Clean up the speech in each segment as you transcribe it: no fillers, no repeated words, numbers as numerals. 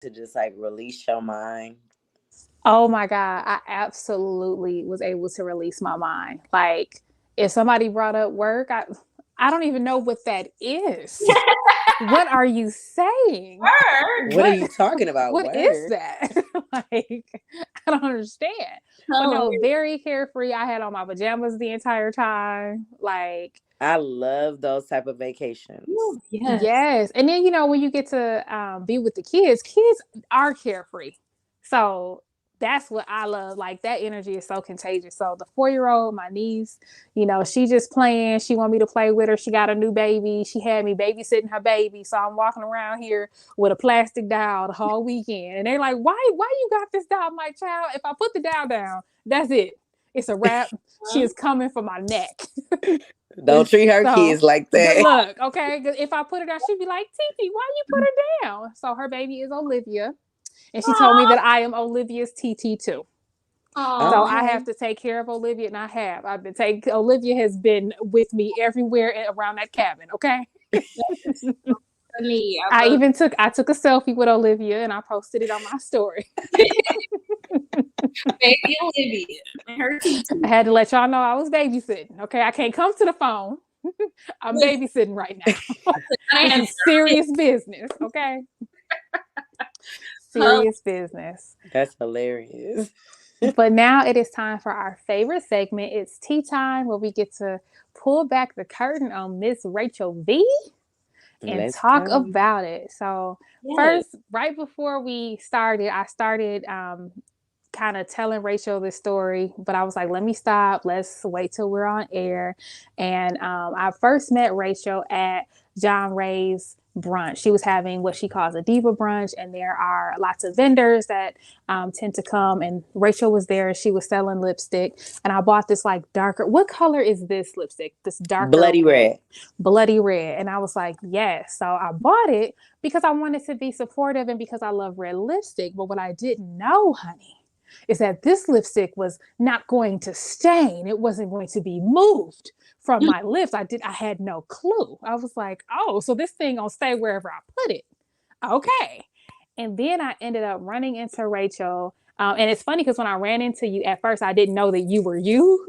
to just like release your mind? Oh my God. I absolutely was able to release my mind. Like, if somebody brought up work, I don't even know what that is. What are you saying? What are What you talking about? what is Word. that? Like, I don't understand. But Hilarious. no, very carefree. I had on my pajamas the entire time. Like, I love those type of vacations. Ooh, yes. yes. And then, when you get to be with the kids are carefree. So that's what I love. Like, that energy is so contagious. So the 4-year-old, my niece, she just playing. She want me to play with her. She got a new baby. She had me babysitting her baby. So I'm walking around here with a plastic doll the whole weekend. And they're like, why you got this doll? I'm like, child, if I put the doll down, that's it. It's a wrap. She is coming for my neck. Don't treat her So kids like good that. luck, okay? 'Cause if I put her down, she'd be like, Titi, why you put her down? So her baby is Olivia, and she told me Aw. that I am Olivia's TT too. So I Aw. Okay. have to take care of Olivia, and I have. I've been taking Olivia has been with me everywhere around that cabin. Okay. That's so funny. I I love even took a selfie with Olivia, and I posted it on my story. baby Olivia and her I TT. had to let y'all know I was babysitting. Okay, I can't come to the phone. I'm Listen, babysitting right now. I This answer. is serious business. Okay. Huh? Serious business. That's hilarious. But now it is time for our favorite segment. It's tea time, where we get to pull back the curtain on Miss Rachel V and Let's talk go. about it. So, Yes. first, right before we started, I started kind of telling Rachel this story, but I was like, let me stop. Let's wait till we're on air. And I first met Rachel at John Ray's brunch. She was having what she calls a diva brunch, and there are lots of vendors that tend to come. And Rachel was there. She was selling lipstick, and I bought this like darker. What color is this lipstick? This darker Bloody red, red. bloody red. And I was like, yes. So I bought it because I wanted to be supportive and because I love red lipstick. But what I didn't know, honey, is that this lipstick was not going to stain. It wasn't going to be moved from my lips. I had no clue. I was like, oh, so this thing gonna stay wherever I put it. Okay. And then I ended up running into Rachel. And it's funny because when I ran into you at first, I didn't know that you were you.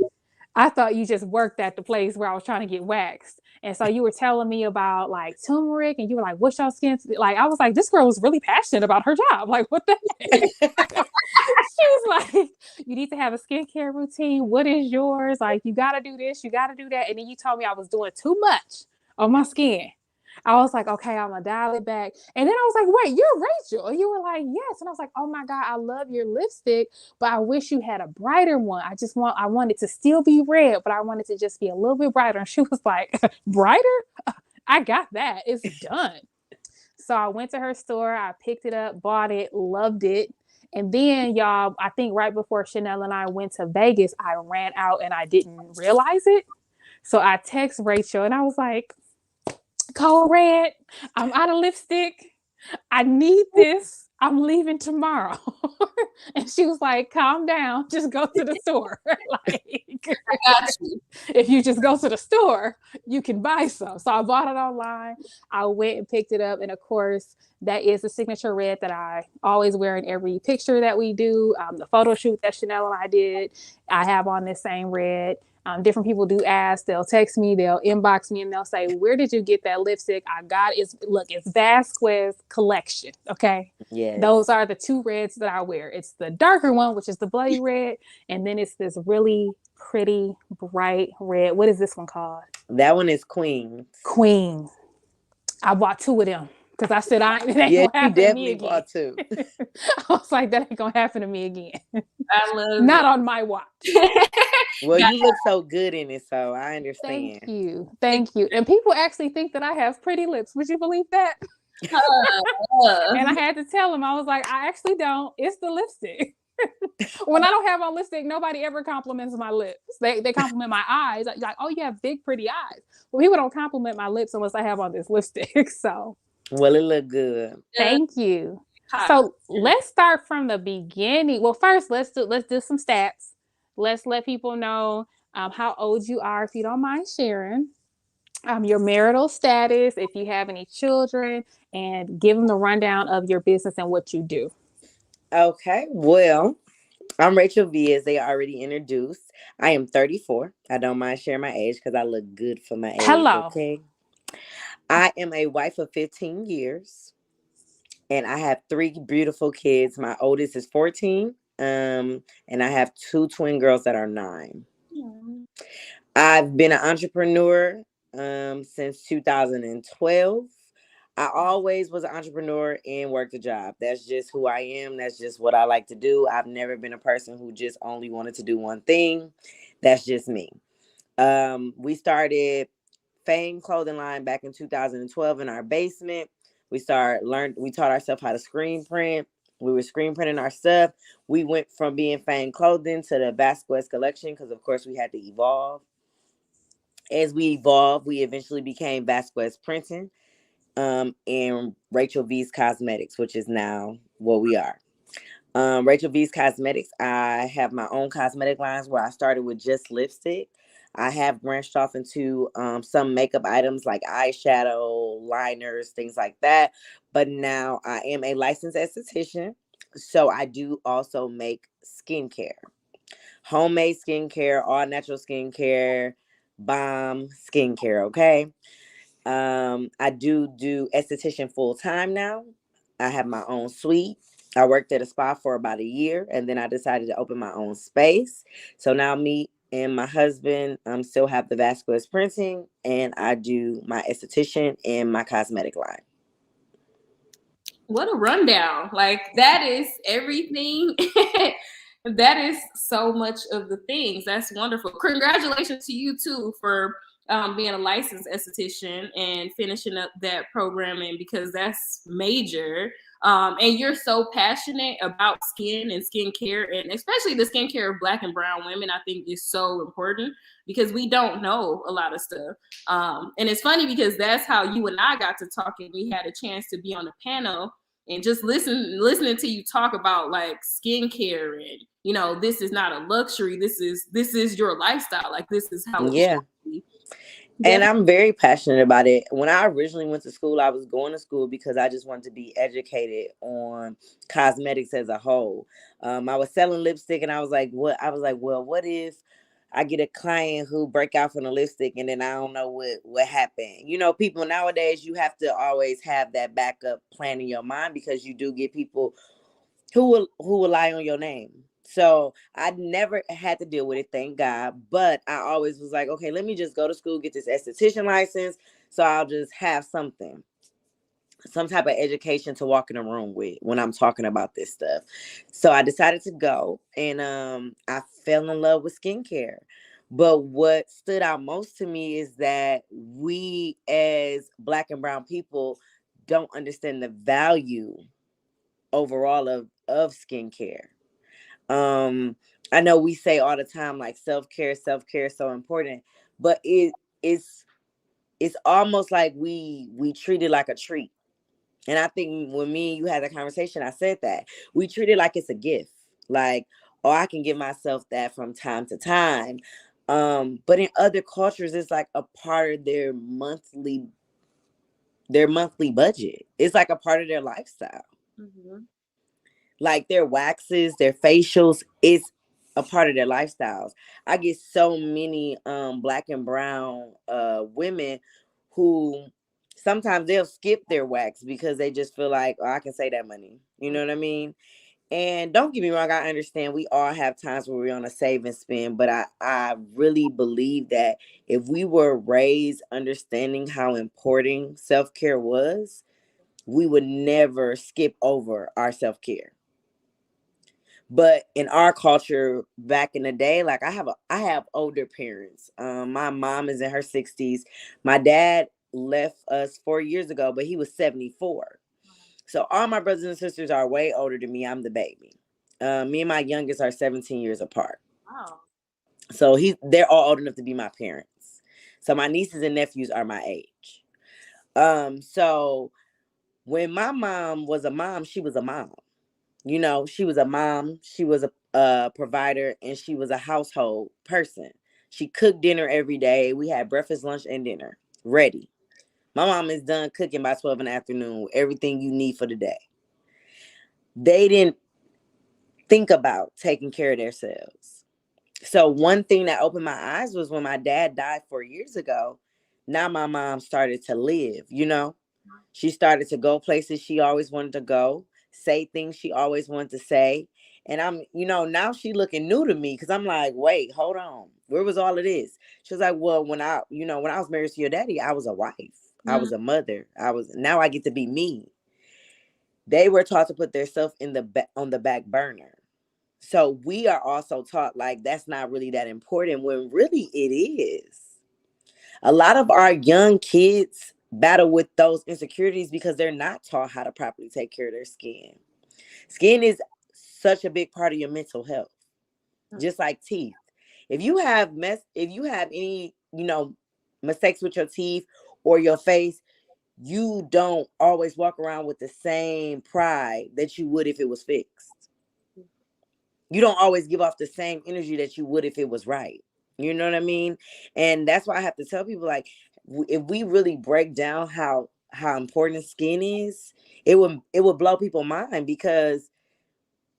I thought you just worked at the place where I was trying to get waxed. And so you were telling me about like turmeric, and you were like, what's your skin? Like, I was like, this girl was really passionate about her job. Like, what the heck? She was like, you need to have a skincare routine. What is yours? Like, you got to do this, you got to do that. And then you told me I was doing too much on my skin. I was like, okay, I'm gonna dial it back. And then I was like, wait, you're Rachel. And you were like, yes. And I was like, oh my God, I love your lipstick, but I wish you had a brighter one. I want it to still be red, but I want it to just be a little bit brighter. And she was like, brighter? I got that. It's done. So I went to her store, I picked it up, bought it, loved it. And then, y'all, I think right before Chanel and I went to Vegas, I ran out and I didn't realize it. So I text Rachel and I was like, Code Red, I'm out of lipstick. I need this. I'm leaving tomorrow. And she was like, calm down. Just go to the store. Like, I got you. if you just go to the store, you can buy some. So I bought it online. I went and picked it up. And of course, that is the signature red that I always wear in every picture that we do. The photo shoot that Chanel and I did, I have on this same red. Different people do ask, they'll text me, they'll inbox me, and they'll say, where did you get that lipstick? I got it. It's Vasquez collection. Okay. Those Yes. are the two reds that I wear. It's the darker one, which is the bloody red, and then it's this really pretty bright red. What is this one called? That one is Queens. Queen. I bought two of them because I said it ain't Yeah, gonna you happen to me definitely again. bought two. I was like, that ain't gonna happen to me again. I love Not on my watch. it. Well, Got you look so good in it, so I Thank understand. you. Thank you. And people actually think that I have pretty lips. Would you believe that? And I had to tell them, I was like, I actually don't. It's the lipstick. When I don't have on lipstick, nobody ever compliments my lips. They compliment my eyes. Like, oh, you have big, pretty eyes. Well, people don't compliment my lips unless I have on this lipstick. So Well, it look good. thank you. Hot. So let's start from the beginning. Well, first let's do some stats. Let's let people know how old you are, if you don't mind sharing. Your marital status, if you have any children, and give them the rundown of your business and what you do. Okay, well, I'm Rachel V, as they already introduced. I am 34. I don't mind sharing my age because I look good for my age, Hello. okay? I am a wife of 15 years, and I have three beautiful kids. My oldest is 14, and I have two twin girls that are 9. I've been an entrepreneur since 2012. I always was an entrepreneur and worked a job. That's just who I am. That's just what I like to do. I've never been a person who just only wanted to do one thing. That's just me. We started Fame clothing line back in 2012 in our basement. We taught ourselves how to screen print. We were screen printing our stuff. We went from being Fame clothing to the Vasquez collection because of course we had to evolve. As we evolved, we eventually became Vasquez printing, and Rachel V's Cosmetics, which is now what we are. Rachel V's Cosmetics, I have my own cosmetic lines where I started with just lipstick. I have branched off into some makeup items like eyeshadow, liners, things like that. But now I am a licensed esthetician. So I do also make skincare, homemade skincare, all natural skincare, bomb skincare. Okay. I do esthetician full time now. I have my own suite. I worked at a spa for about a year, and then I decided to open my own space. So now me and my husband still have the Vasquez printing, and I do my esthetician and my cosmetic line. What a rundown. Like, that is everything. That is so much of the things. That's wonderful. Congratulations to you too for being a licensed esthetician and finishing up that programming, because that's major. And you're so passionate about skin and skincare, and especially the skincare of Black and brown women. I think is so important because we don't know a lot of stuff. And it's funny because that's how you and I got to talking. We had a chance to be on a panel and just listening to you talk about like skincare, and this is not a luxury. This is your lifestyle. Like, this is how it Yeah. should be. And I'm very passionate about it. When I originally went to school, I was going to school because I just wanted to be educated on cosmetics as a whole. I was selling lipstick, and I was like, "What?" I was like, "Well, what if I get a client who break out from the lipstick, and then I don't know what happened?" People nowadays, you have to always have that backup plan in your mind because you do get people who rely on your name. So I never had to deal with it, thank God. But I always was like, okay, let me just go to school, get this esthetician license, so I'll just have some type of education to walk in a room with when I'm talking about this stuff. So I decided to go, and I fell in love with skincare. But what stood out most to me is that we as Black and brown people don't understand the value overall of skincare. I know we say all the time like self-care is so important, but it's almost like we treat it like a treat. And I think when me and you had a conversation, I said that we treat it like it's a gift. Like, oh, I can give myself that from time to time. But in other cultures, it's like a part of their monthly budget. It's like a part of their lifestyle. Mm-hmm. Like their waxes, their facials, it's a part of their lifestyles. I get so many Black and brown women who sometimes they'll skip their wax because they just feel like, oh, I can save that money. You know what I mean? And don't get me wrong, I understand we all have times where we're on a save and spend, but I really believe that if we were raised understanding how important self-care was, we would never skip over our self-care. But in our culture back in the day, like I have older parents. My mom is in her 60s. My dad left us 4 years ago, but he was 74. So all my brothers and sisters are way older than me. I'm the baby. Me and my youngest are 17 years apart. Wow. So they're all old enough to be my parents. So my nieces and nephews are my age. So when my mom was a mom, she was a mom. She was a mom, she was a provider, and she was a household person. She cooked dinner every day. We had breakfast, lunch, and dinner. ready. My mom is done cooking by 12 in the afternoon, everything you need for the day. They didn't think about taking care of themselves. So one thing that opened my eyes was when my dad died 4 years ago. Now my mom started to live, you know. She started to go places she always wanted to go, say things she always wanted to say. And I'm, now she looking new to me because I'm like, wait, hold on. Where was all of this? She was like, well, when I was married to your daddy, I was a wife. I was a mother. Now I get to be me. They were taught to put themselves on the back burner. So we are also taught like that's not really that important when really it is. A lot of our young kids battle with those insecurities because they're not taught how to properly take care of their skin. Skin is such a big part of your mental health, just like teeth. If you have any, mistakes with your teeth or your face, you don't always walk around with the same pride that you would if it was fixed. You don't always give off the same energy that you would if it was right. You know what I mean? And that's why I have to tell people like if we really break down how important skin is, it would blow people's mind because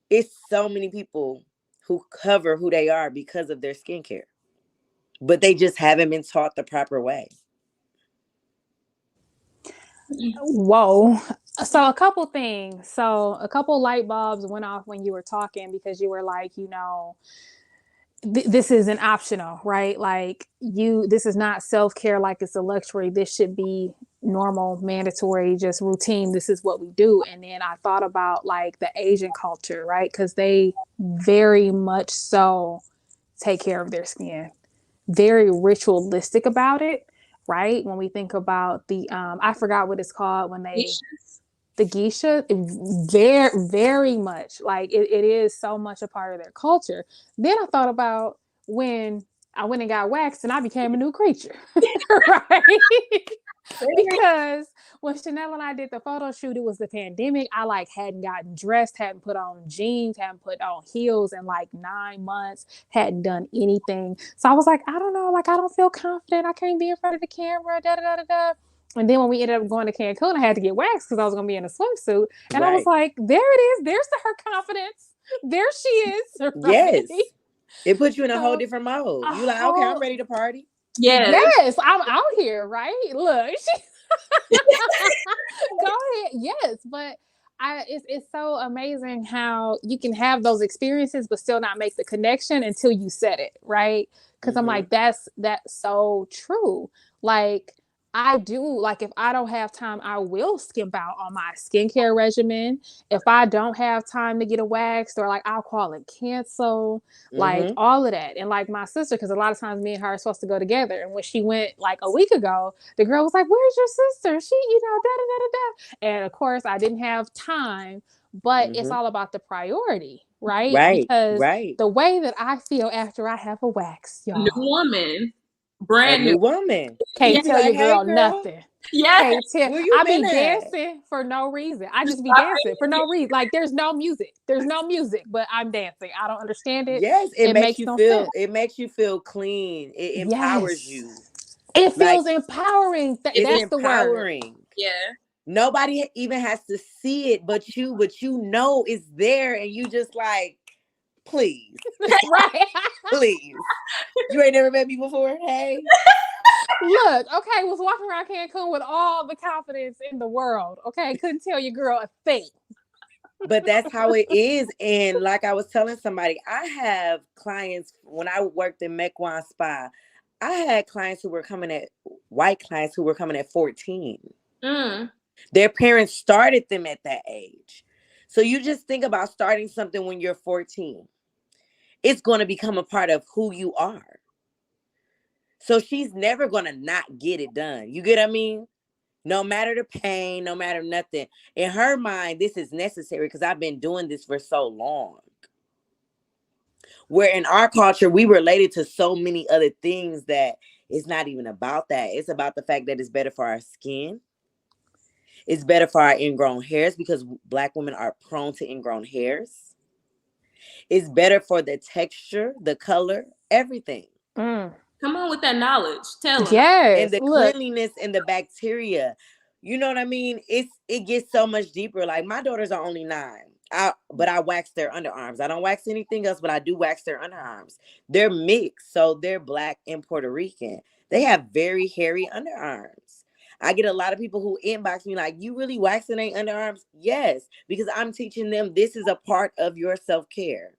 it's so many people who cover who they are because of their skincare. But they just haven't been taught the proper way. Whoa. So a couple things. So a couple light bulbs went off when you were talking because you were like, this isn't optional, right? Like this is not self-care like it's a luxury. This should be normal, mandatory, just routine. This is what we do. And then I thought about like the Asian culture, right? Because they very much so take care of their skin, very ritualistic about it, right? When we think about the I forgot what it's called when they the geisha, very very much like it is so much a part of their culture. Then I thought about when I went and got waxed and I became a new creature. Right. Because when Chanel and I did the photo shoot, it was the pandemic. I like hadn't gotten dressed, hadn't put on jeans, hadn't put on heels in like 9 months, hadn't done anything. So I was like, I don't know, like I don't feel confident. I can't be in front of the camera, da da da da da. And then when we ended up going to Cancun, I had to get waxed because I was going to be in a swimsuit. And I was Right. like, there it is. There's her confidence. There she is. Right. Yes. It puts you in a whole So different mode. a You like, okay, I'm whole ready to party. yes, I'm out here, right? Look, go ahead. Yes, but it's so amazing how you can have those experiences but still not make the connection until you said it, right? Because I'm Mm-hmm. like, that's so true. Like I do, like if I don't have time, I will skimp out on my skincare regimen. If I don't have time to get a wax, or like I'll call it cancel, like Mm-hmm. all of that. And like my sister, because a lot of times me and her are supposed to go together. And when she went like a week ago, the girl was like, "Where's your sister?" She, da da da da da. And of course, I didn't have time, but it's Mm-hmm. all about the priority, right? Right. Because Right. the way that I feel after I have a wax, New y'all, woman, A brand new. new woman. Yeah, You can't be tell like, your hey girl girl, nothing. yeah. Can't tell. where you I been be at? dancing for no reason. I just be dancing for no Stop reason. Like there's no music. There's no music, but I'm dancing. I don't understand it. Yes, It makes no sense. it makes you feel clean. It empowers Yes. you. It Like feels empowering. it's That's the word. empowering. Yeah. Nobody even has to see it but you know it's there and you just like, please, Right. please. You ain't never met me before. Hey. Look, okay, was walking around Cancun with all the confidence in the world. Okay, couldn't tell your girl a thing. But that's how it is. And like I was telling somebody, I have clients when I worked in Mequon Spa. I had clients who were coming at white clients who were coming at 14. Mm. Their parents started them at that age. So you just think about starting something when you're 14. It's going to become a part of who you are. So she's never going to not get it done. You get what I mean? No matter the pain, no matter nothing. In her mind, this is necessary because I've been doing this for so long. Where in our culture, we related to so many other things that it's not even about that. It's about the fact that it's better for our skin. It's better for our ingrown hairs because Black women are prone to ingrown hairs. It's better for the texture, the color, everything. Mm. Come on with that knowledge. Tell them. And Yes, the look, cleanliness and the bacteria. You know what I mean? It gets so much deeper. Like my daughters are only 9. But I wax their underarms. I don't wax anything else, but I do wax their underarms. They're mixed, so they're black and Puerto Rican. They have very hairy underarms. I get a lot of people who inbox me like, "You really waxing their underarms?" Yes, because I'm teaching them this is a part of your self-care.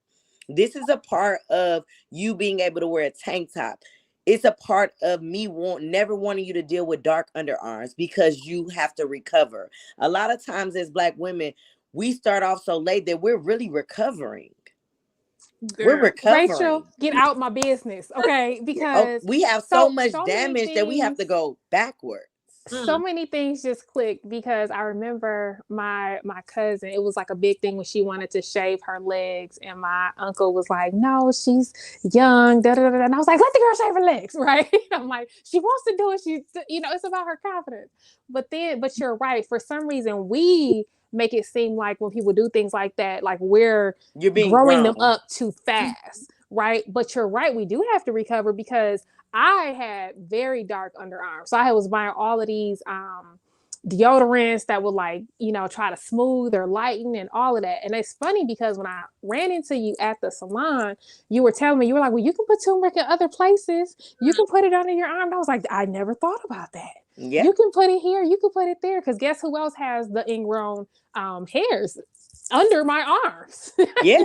This is a part of you being able to wear a tank top. It's a part of me never wanting you to deal with dark underarms because you have to recover. A lot of times as Black women, we start off so late that we're really recovering. We're Girl. recovering. Rachel, get out my business, okay? Oh, Because we have so so much so many damage that we have to things go backwards. so many things just clicked because I remember my cousin. It was like a big thing when she wanted to shave her legs, and my uncle was like, "No, she's young." Da, da, da, da. And I was like, "Let the girl shave her legs," right? I'm like, "She wants to do it. She, it's about her confidence." But you're right. For some reason, we make it seem like when people do things like that, like we're You're being growing them grown. up too fast, right? But you're right. We do have to recover because I had very dark underarms. So I was buying all of these deodorants that would try to smooth or lighten and all of that. And it's funny because when I ran into you at the salon, you were telling me, you were like, well, you can put turmeric in other places. You can put it under your arm. And I was like, I never thought about that. Yeah. You can put it here. You can put it there. Because guess who else has the ingrown hairs under my arms? Yeah.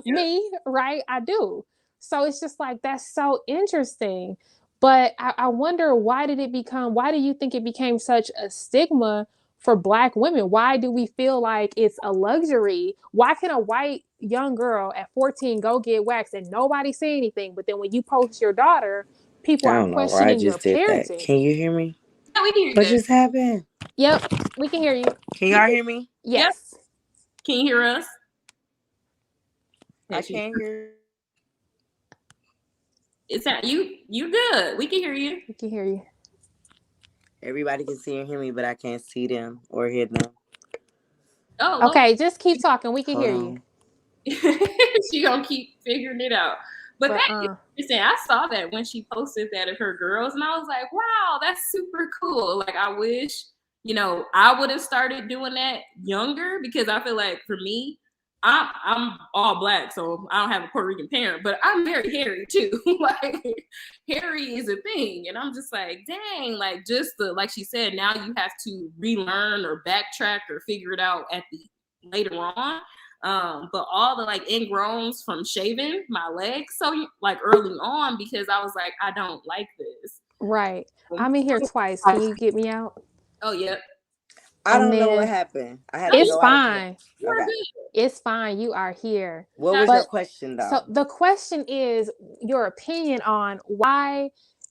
Me, right? I do. So it's just like, that's so interesting. But I wonder, why do you think it became such a stigma for Black women? Why do we feel like it's a luxury? Why can a white young girl at 14 go get waxed and nobody say anything? But then when you post your daughter, people I are don't know why I questioning your just did that. parenting. Can you hear me? Yeah, we can hear you What good. just happened? Yep, we can hear you. Can y'all hear me? Yes. Yep. Can you hear us? I can't hear. It's not you. You good? We can hear you. We can hear you. Everybody can see and hear me, but I can't see them or hear them. Oh, Okay, just keep talking. We can Hold hear on. you. she gonna keep figuring it out. But But that interesting. I saw that when she posted that of her girls, and I was like, wow, that's super cool. Like, I wish, I would have started doing that younger, because I feel like for me, I'm all Black, so I don't have a Puerto Rican parent, but I'm very hairy too. Like, hairy is a thing, and I'm just like, dang, like, just like she said, now you have to relearn or backtrack or figure it out at the later on. But all the like ingrowns from shaving my legs so like early on, because I was like, I don't like this. right. I'm in here twice. Can you get me out? Oh, yep. I And don't know what then happened. I had to it's go out and come fine. back. We're Okay. good. It's fine. You are here. What was your But question so though? the question is your opinion on why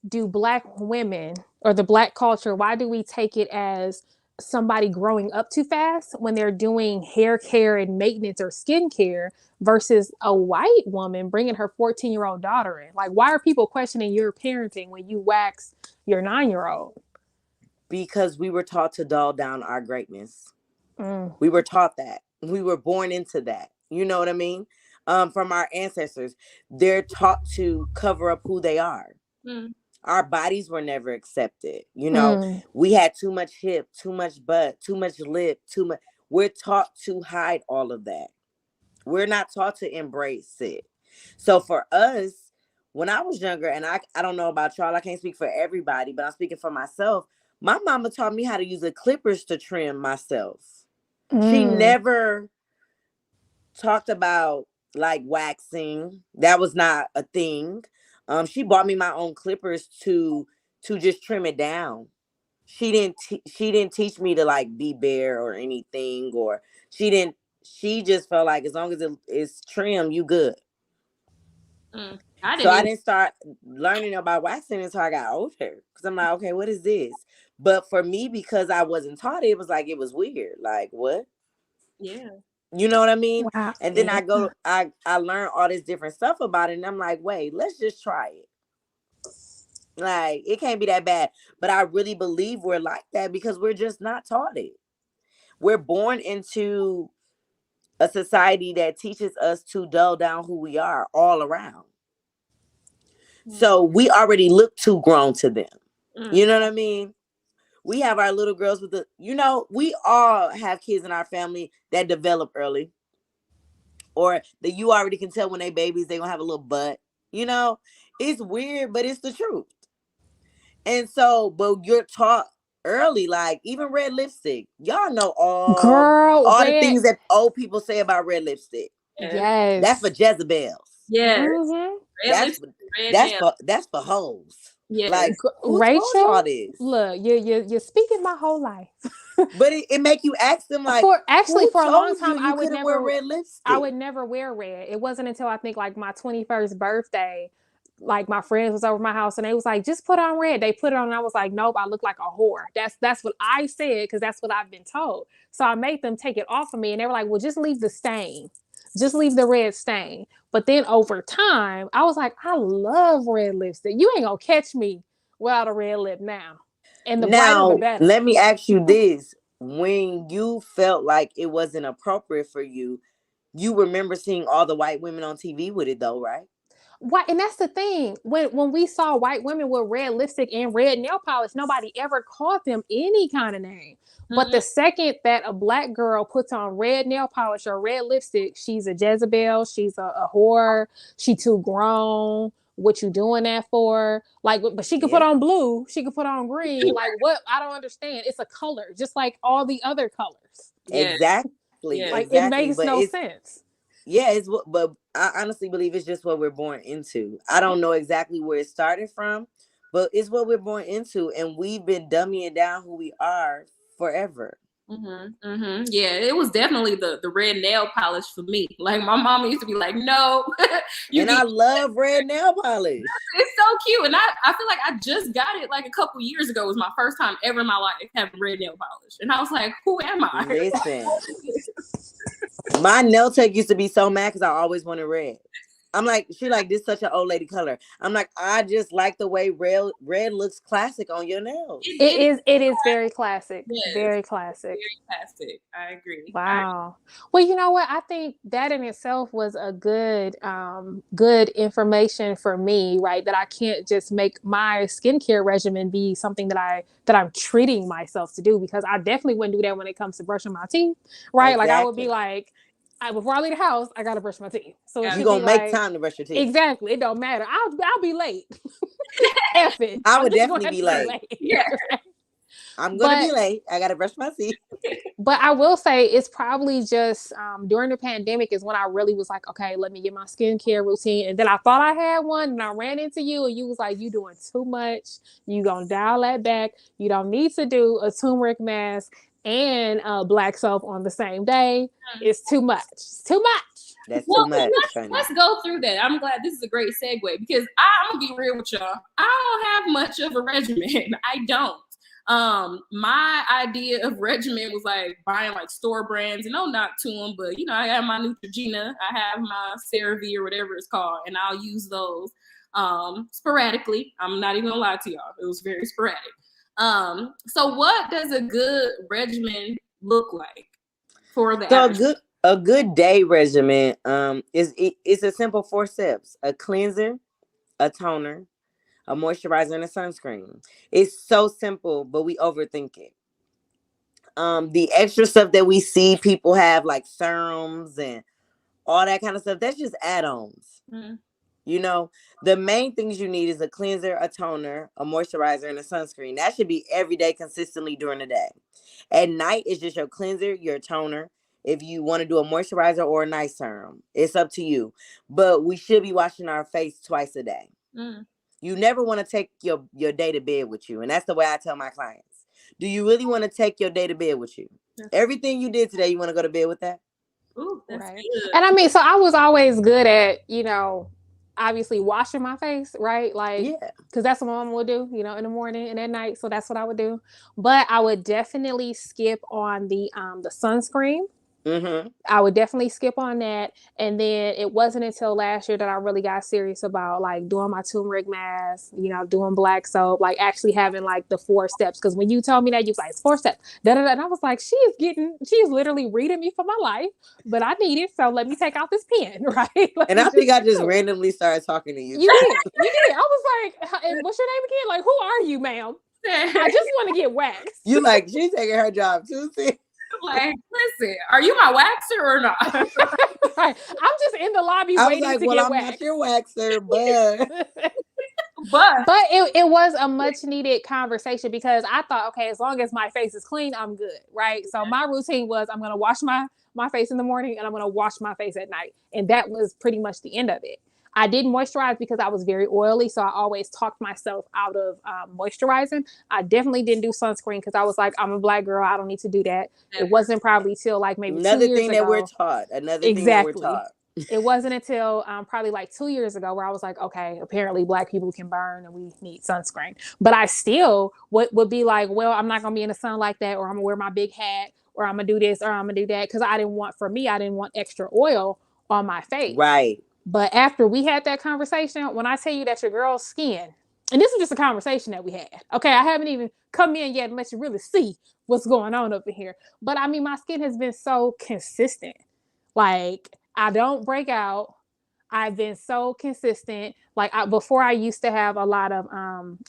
do Black women or the Black culture, why do we take it as somebody growing up too fast when they're doing hair care and maintenance or skincare versus a white woman bringing her 14-year-old daughter in? Like, why are people questioning your parenting when you wax your 9-year-old? Because we were taught to dull down our greatness. Mm. We were taught that. We were born into that. You know what I mean? From our ancestors, they're taught to cover up who they are. Mm. Our bodies were never accepted. Mm. We had too much hip, too much butt, too much lip, too much. We're taught to hide all of that. We're not taught to embrace it. So for us, when I was younger, and I don't know about y'all, I can't speak for everybody, but I'm speaking for myself. My mama taught me how to use the clippers to trim myself. She Mm. never talked about like waxing. That was not a thing. She bought me my own clippers to just trim it down. She didn't teach me to like be bare or anything, or she just felt like as long as it's trim, you good. Mm. I So didn't I even. didn't start learning about waxing until I got older. Cause I'm like, okay, what is this? But for me, because I wasn't taught it, it was like it was weird. Like what? Yeah. You know what I mean? Wow. And then Yeah. I learned all this different stuff about it, and I'm like, wait, let's just try it. Like it can't be that bad. But I really believe we're like that because we're just not taught it. We're born into a society that teaches us to dull down who we are all around. So we already look too grown to them. Mm. You know what I mean? We have our little girls with we all have kids in our family that develop early, or that you already can tell when they babies, they gonna have a little butt. It's weird, but it's the truth. And so, but you're taught early, like even red lipstick. Y'all know Girl, all the red. things that old people say about red lipstick. Yes. That's for Yes. Jezebels. Yes. Mm-hmm. Red That's lipstick, red nails. that's for hoes. Yes. Like, who told y'all Rachel, this? look, you're speaking my whole life. But it make you ask them, like, For who a long told you time, you couldn't wear red I lipstick? would never wear red. It wasn't until I think like my 21st birthday, like my friends was over my house and they was like, just put on red. They put it on and I was like, nope, I look like a whore. That's what I said because that's what I've been told. So I made them take it off of me and they were like, well, just leave the stain. Just leave the red stain. But then over time, I was like, I love red lipstick. You ain't gonna catch me without a red lip now. And the brighter the Now, better. let me ask you this. When you felt like it wasn't appropriate for you, you remember seeing all the white women on TV with it though, right? Why? And that's the thing. When we saw white women with red lipstick and red nail polish, nobody ever called them any kind of name. But Mm-hmm. the second that a black girl puts on red nail polish or red lipstick, she's a Jezebel. She's a whore. She too grown. What you doing that for? Like, but she could put Yeah. on blue. She could put on green. Like, what? I don't understand. It's a color, just like all the other colors. Yes. Exactly. Yes. Like, it Exactly. makes But no sense. but I honestly believe it's just what we're born into. I don't know exactly where it started from, but it's what we're born into, and we've been dummying down who we are forever. Mm-hmm, mm-hmm. Yeah, it was definitely the red nail polish for me. Like my mama used to be like, "No, you And can." I love red nail polish. It's so cute, and I feel like I just got it like a couple years ago. It was my first time ever in my life having red nail polish, and I was like, "Who am I?" Listen, my nail tech used to be so mad because I always wanted red. I'm like, she like, this such an old lady color. I'm like, I just like the way red looks classic on your nails. It It is is. It is very classic. yes, Very classic. very plastic. I agree. Wow. Well, you know what? I think that in itself was a good information for me, right? That I can't just make my skincare regimen be something that I'm treating myself to do because I definitely wouldn't do that when it comes to brushing my teeth, right? Like I would be Exactly. like, before I leave the house, I gotta brush my teeth. So it Yeah. You should be gonna make like time to brush your teeth. exactly. It don't matter. I'll be late. F it. I I'm would just gonna definitely have be to be late. late. Yeah. I'm gonna be But late. I gotta brush my teeth. But I will say it's probably just during the pandemic is when I really was like, okay, let me get my skincare routine. And then I thought I had one, and I ran into you, and you was like, you doing too much. You gonna dial that back. You don't need to do a turmeric mask and black soap on the same day. It's too much. It's too much. That's too Well, much, honey. let's go through that. I'm glad this is a great segue because I'm gonna be real with y'all. I don't have much of a regimen. I don't. My idea of regimen was like buying like store brands, and no knock to them, but I have my Neutrogena, I have my CeraVe or whatever it's called, and I'll use those sporadically. I'm not even gonna lie to y'all; it was very sporadic. So what does a good regimen look like for the So average? a good day regimen it's a simple 4 steps: a cleanser, a toner, a moisturizer, and a sunscreen. It's so simple, but we overthink it. The extra stuff that we see people have, like serums and all that kind of stuff, that's just add-ons. Mm-hmm. You know, the main things you need is a cleanser, a toner, a moisturizer, and a sunscreen. That should be every day consistently during the day. At night, it's just your cleanser, your toner. If you want to do a moisturizer or a night serum, it's up to you. But we should be washing our face twice a day. Mm. You never want to take your day to bed with you. And that's the way I tell my clients. Do you really want to take your day to bed with you? Everything you did today, you want to go to bed with that? Ooh, that's Right. good. And I mean, so I was always good at, obviously washing my face, right? Like, Yeah. because that's what my mom would do, in the morning and at night. So that's what I would do. But I would definitely skip on the sunscreen. Mm-hmm. I would definitely skip on that. And then it wasn't until last year that I really got serious about like doing my turmeric mask, you know, doing black soap, like actually having like the 4 steps. Because when you told me that, you was like, it's 4 steps. Da-da-da. And I was like, she is literally reading me for my life, but I need it. So let me take out this pen, right? And I think I just randomly started talking to you. You did. You did. I was like, and what's your name again? Like, who are you, ma'am? I just want to get waxed. You like, she's taking her job too, see? Like, listen, are you my waxer or not? Right. I'm just in the lobby waiting to get waxed. I'm not your waxer, but but it was a much needed conversation because I thought, okay, as long as my face is clean, I'm good, right? So my routine was I'm gonna wash my face in the morning and I'm gonna wash my face at night, and that was pretty much the end of it. I didn't moisturize because I was very oily, so I always talked myself out of moisturizing. I definitely didn't do sunscreen because I was like, I'm a black girl, I don't need to do that. It wasn't probably till like maybe another 2 years thing ago. that we're taught. Exactly. It wasn't until probably like 2 years ago where I was like, okay, apparently black people can burn and we need sunscreen. But I still would be like, well, I'm not going to be in the sun like that, or I'm going to wear my big hat, or I'm going to do this, or I'm going to do that. Because I didn't want extra oil on my face. Right. But after we had that conversation, when I tell you that your girl's skin, and this was just a conversation that we had. Okay, I haven't even come in yet and let you really see what's going on over here. But I mean, my skin has been so consistent. Like, I don't break out. I've been so consistent. Like before, I used to have a lot of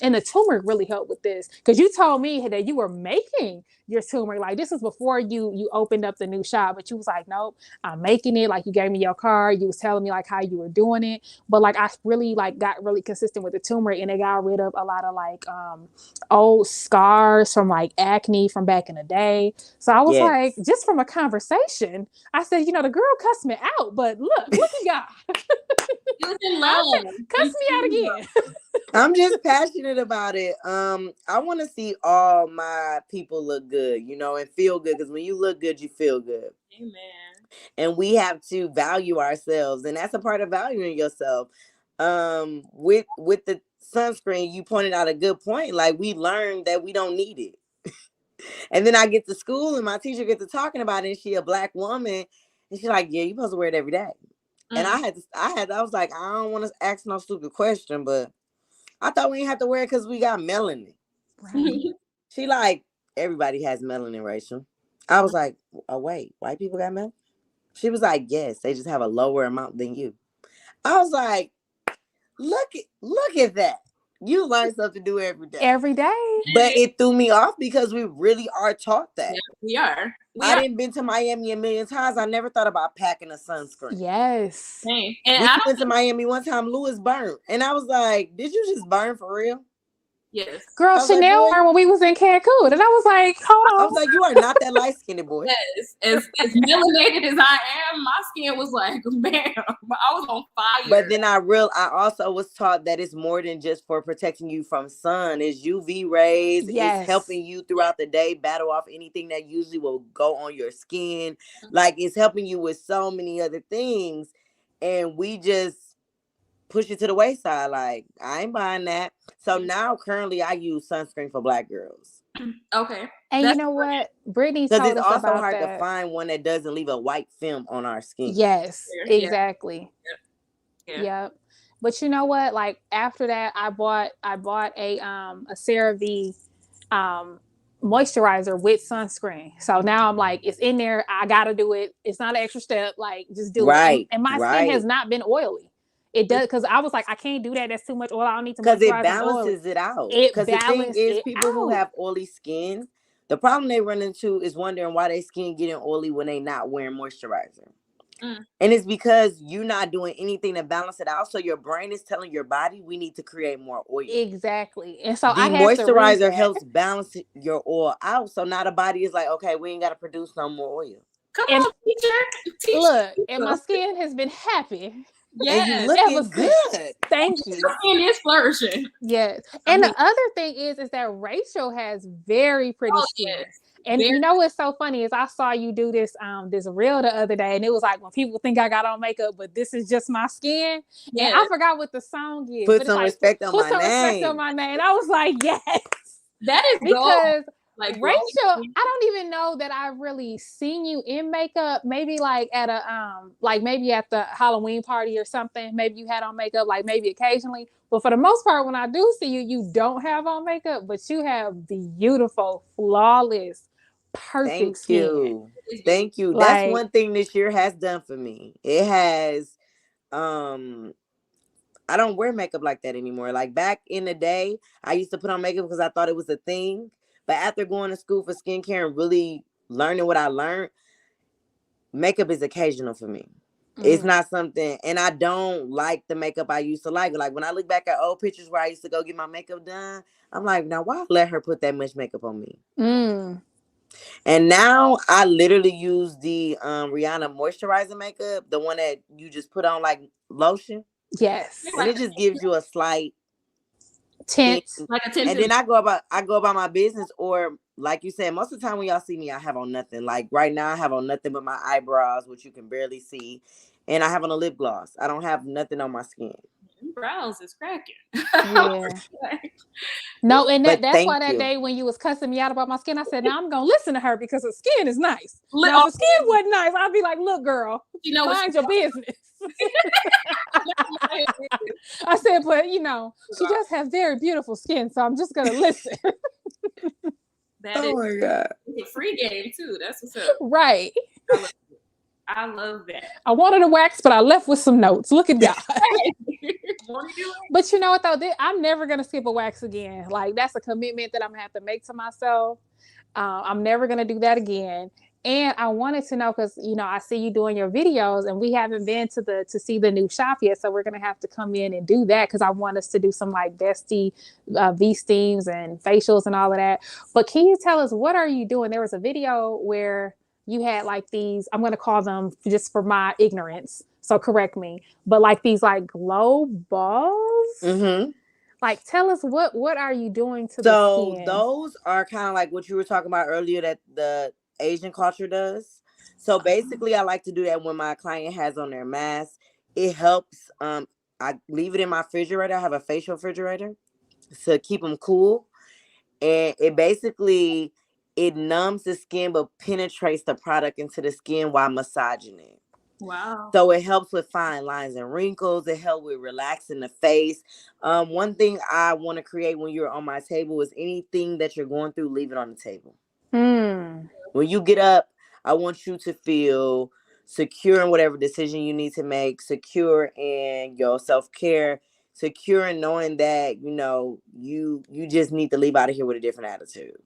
and the turmeric really helped with this because you told me that you were making your turmeric. Like this was before you opened up the new shop, but you was like, nope, I'm making it. Like you gave me your card. You was telling me like how you were doing it, but like I really like got really consistent with the turmeric, and it got rid of a lot of like old scars from like acne from back in the day. So I was like, just from a conversation, I said, you know, the girl cussed me out, but look at God. You was in love. Cuss me out again. I'm just passionate about it. I want to see all my people look good, you know, and feel good. Because when you look good, you feel good. Amen. And we have to value ourselves, and that's a part of valuing yourself. With the sunscreen, you pointed out a good point. Like we learned that we don't need it. And then I get to school and my teacher gets to talking about it, and she a black woman, and she's like, yeah, you're supposed to wear it every day. And I was like, I don't want to ask no stupid question, but I thought we didn't have to wear it because we got melanin. Right. She like, everybody has melanin, Rachel. I was like, oh wait, white people got melanin? She was like, yes, they just have a lower amount than you. I was like, look at that. You learn something to do every day. Every day. But it threw me off because we really are taught that. Yeah, we are. I didn't been to Miami a million times. I never thought about packing a sunscreen. Yes. Same. And we went to Miami one time, Louis burnt. And I was like, did you just burn for real? Yes. Girl, Chanel wore when we was in Cancun. And I was like, hold on. I was like, you are not that light-skinned boy. Yes. As melanated as I am, my skin was like, man, I was on fire. But then I also was taught that it's more than just for protecting you from sun. It's UV rays. Yes. It's helping you throughout the day battle off anything that usually will go on your skin. Like it's helping you with so many other things. And we just push it to the wayside. Like, I ain't buying that. So now currently I use sunscreen for black girls. Okay. And you know what? Brittany told us about that. Because it's also hard to find one that doesn't leave a white film on our skin. Yes, exactly. Yeah. Yep. But you know what? Like after that, I bought a CeraVe moisturizer with sunscreen. So now I'm like, it's in there. I gotta do it. It's not an extra step. Like just do it. And my skin has not been oily. It does, because I was like, I can't do that. That's too much oil. I don't need to moisturize. Because it balances it out. Because the thing is, people who have oily skin, the problem they run into is wondering why their skin getting oily when they not wearing moisturizer. And it's because you're not doing anything to balance it out. So your brain is telling your body, we need to create more oil. Exactly. And so the moisturizer helps balance your oil out. So now the body is like, okay, we ain't got to produce no more oil. Come on, teacher. Look, and my skin has been happy. Yes, and you looking good. Thank you. Your skin is flourishing. Yes. And the other thing is that Rachel has very pretty skin. Yes. And you know what's so funny is I saw you do this reel the other day, and it was like, when people think I got on makeup, but this is just my skin. Yeah. And I forgot what the song is. Put some respect on my name. Respect on my name. I was like, yes. That is because gold. Like Rachel, glowing. I don't even know that I've really seen you in makeup. Maybe like at a like maybe at the Halloween party or something. Maybe you had on makeup, like maybe occasionally. But for the most part, when I do see you, you don't have on makeup, but you have beautiful, flawless, perfect Thank skin. you. Thank you. That's Like, one thing this year has done for me. It has um I don't wear makeup like that anymore. Like back in the day, I used to put on makeup because I thought it was a thing. But after going to school for skincare and really learning what I learned, makeup is occasional for me. It's mm, not something, and I don't like the makeup I used to like. Like when I look back at old pictures where I used to go get my makeup done, I'm like, now why let her put that much makeup on me? mm, And now I literally use the Rihanna moisturizer makeup, the one that you just put on like lotion, yes, and Like it just gives you a slight thing. tint. a And tinted. then I go about my business, or like you said, most of the time when y'all see me, I have on nothing. Like right now, I have on nothing but my eyebrows, which you can barely see, and I have on a lip gloss. I don't have nothing on my skin. Brows is cracking. Yeah. No, and But that's why thank that you. day when you was cussing me out about my skin, I said, now I'm gonna listen to her because her skin is nice. Now, if Oh, her skin wasn't nice, I'd be like, look, girl, you know what? mind your business. I said, but she does have very beautiful skin, so I'm just gonna listen. That is Oh my god. a free game too. That's what's up. Right. I love it. I love that. I wanted to wax, but I left with some notes. Look at God. Want to do it? But you know what though? I'm never gonna skip a wax again. Like that's a commitment that I'm gonna have to make to myself. I'm never gonna do that again. And I wanted to know because I see you doing your videos, and we haven't been to see the new shop yet, so we're gonna have to come in and do that because I want us to do some like bestie V steams and facials and all of that. But can you tell us what are you doing? There was a video where you had like these. I'm gonna call them just for my ignorance. So correct me, but like these like glow balls. Mm-hmm. Like, tell us what are you doing to the So skin? those are kind of like what you were talking about earlier that the Asian culture does. So basically, I like to do that when my client has on their mask. It helps. I leave it in my refrigerator. I have a facial refrigerator to keep them cool, and it numbs the skin but penetrates the product into the skin while massaging it. Wow. So it helps with fine lines and wrinkles. It helps with relaxing the face. One thing I want to create when you're on my table is anything that you're going through, leave it on the table. Hmm. When you get up, I want you to feel secure in whatever decision you need to make, secure in your self-care, secure in knowing that, you just need to leave out of here with a different attitude.